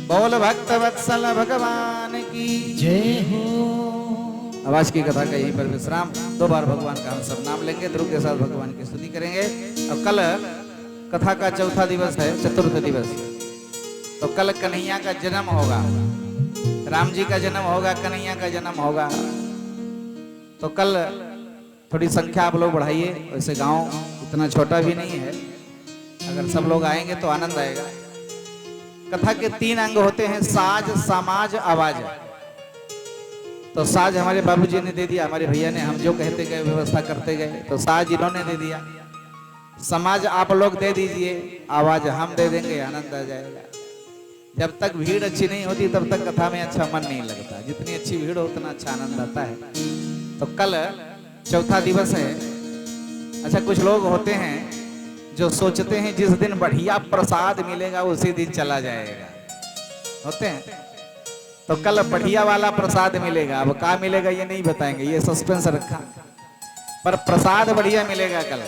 A: बोल भक्त वत्सल भगवान की
B: जय हो।
A: आवाज की कथा का यहीं पर विश्राम। 2 बार भगवान का हम सब नाम लेंगे, ध्रुव के साथ भगवान की स्तुति करेंगे। और कल कथा का चौथा दिवस है, चतुर्थ दिवस। तो कल कन्हैया का जन्म होगा, राम जी का जन्म होगा, कन्हैया का जन्म होगा। तो कल थोड़ी संख्या आप लोग बढ़ाइए। वैसे गांव इतना छोटा भी नहीं है, अगर सब लोग आएंगे तो आनंद आएगा। कथा के 3 अंग होते हैं, साज, समाज, आवाज। तो साज हमारे बाबूजी ने दे दिया, हमारे भैया ने, हम जो कहते गए व्यवस्था करते गए। तो साज इन्होंने दे दिया। समाज आप लोग दे दीजिए, आवाज हम दे देंगे, आनंद आ जाएगा। जब तक भीड़ अच्छी नहीं होती तब तक कथा में अच्छा मन नहीं लगता। जितनी अच्छी भीड़ हो उतना अच्छा आनंद आता है। तो कल चौथा दिवस है। अच्छा, कुछ लोग होते हैं जो सोचते हैं जिस दिन बढ़िया प्रसाद मिलेगा उसी दिन चला जाएगा, होते हैं। तो कल बढ़िया वाला प्रसाद मिलेगा। अब क्या मिलेगा ये नहीं बताएंगे, ये सस्पेंस रखा, पर प्रसाद बढ़िया मिलेगा कल।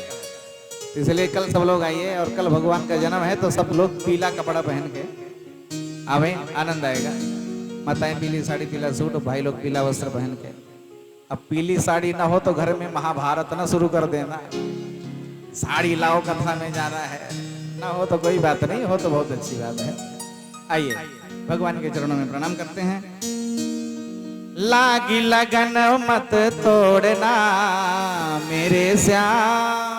A: इसलिए कल सब लोग आइए। और कल भगवान का जन्म है तो सब लोग पीला कपड़ा पहन के आवे, आनंद आएगा। माताएं पीली साड़ी, पीला सूट, और भाई लोग पीला वस्त्र पहन के। अब पीली साड़ी ना हो तो घर में महाभारत ना शुरू कर देना। साड़ी लाओ, कथा में जाना है। ना हो तो कोई बात नहीं, हो तो बहुत अच्छी बात है। आइए भगवान के चरणों में प्रणाम करते हैं। लागी लगन मत तोड़ना मेरे श्याम,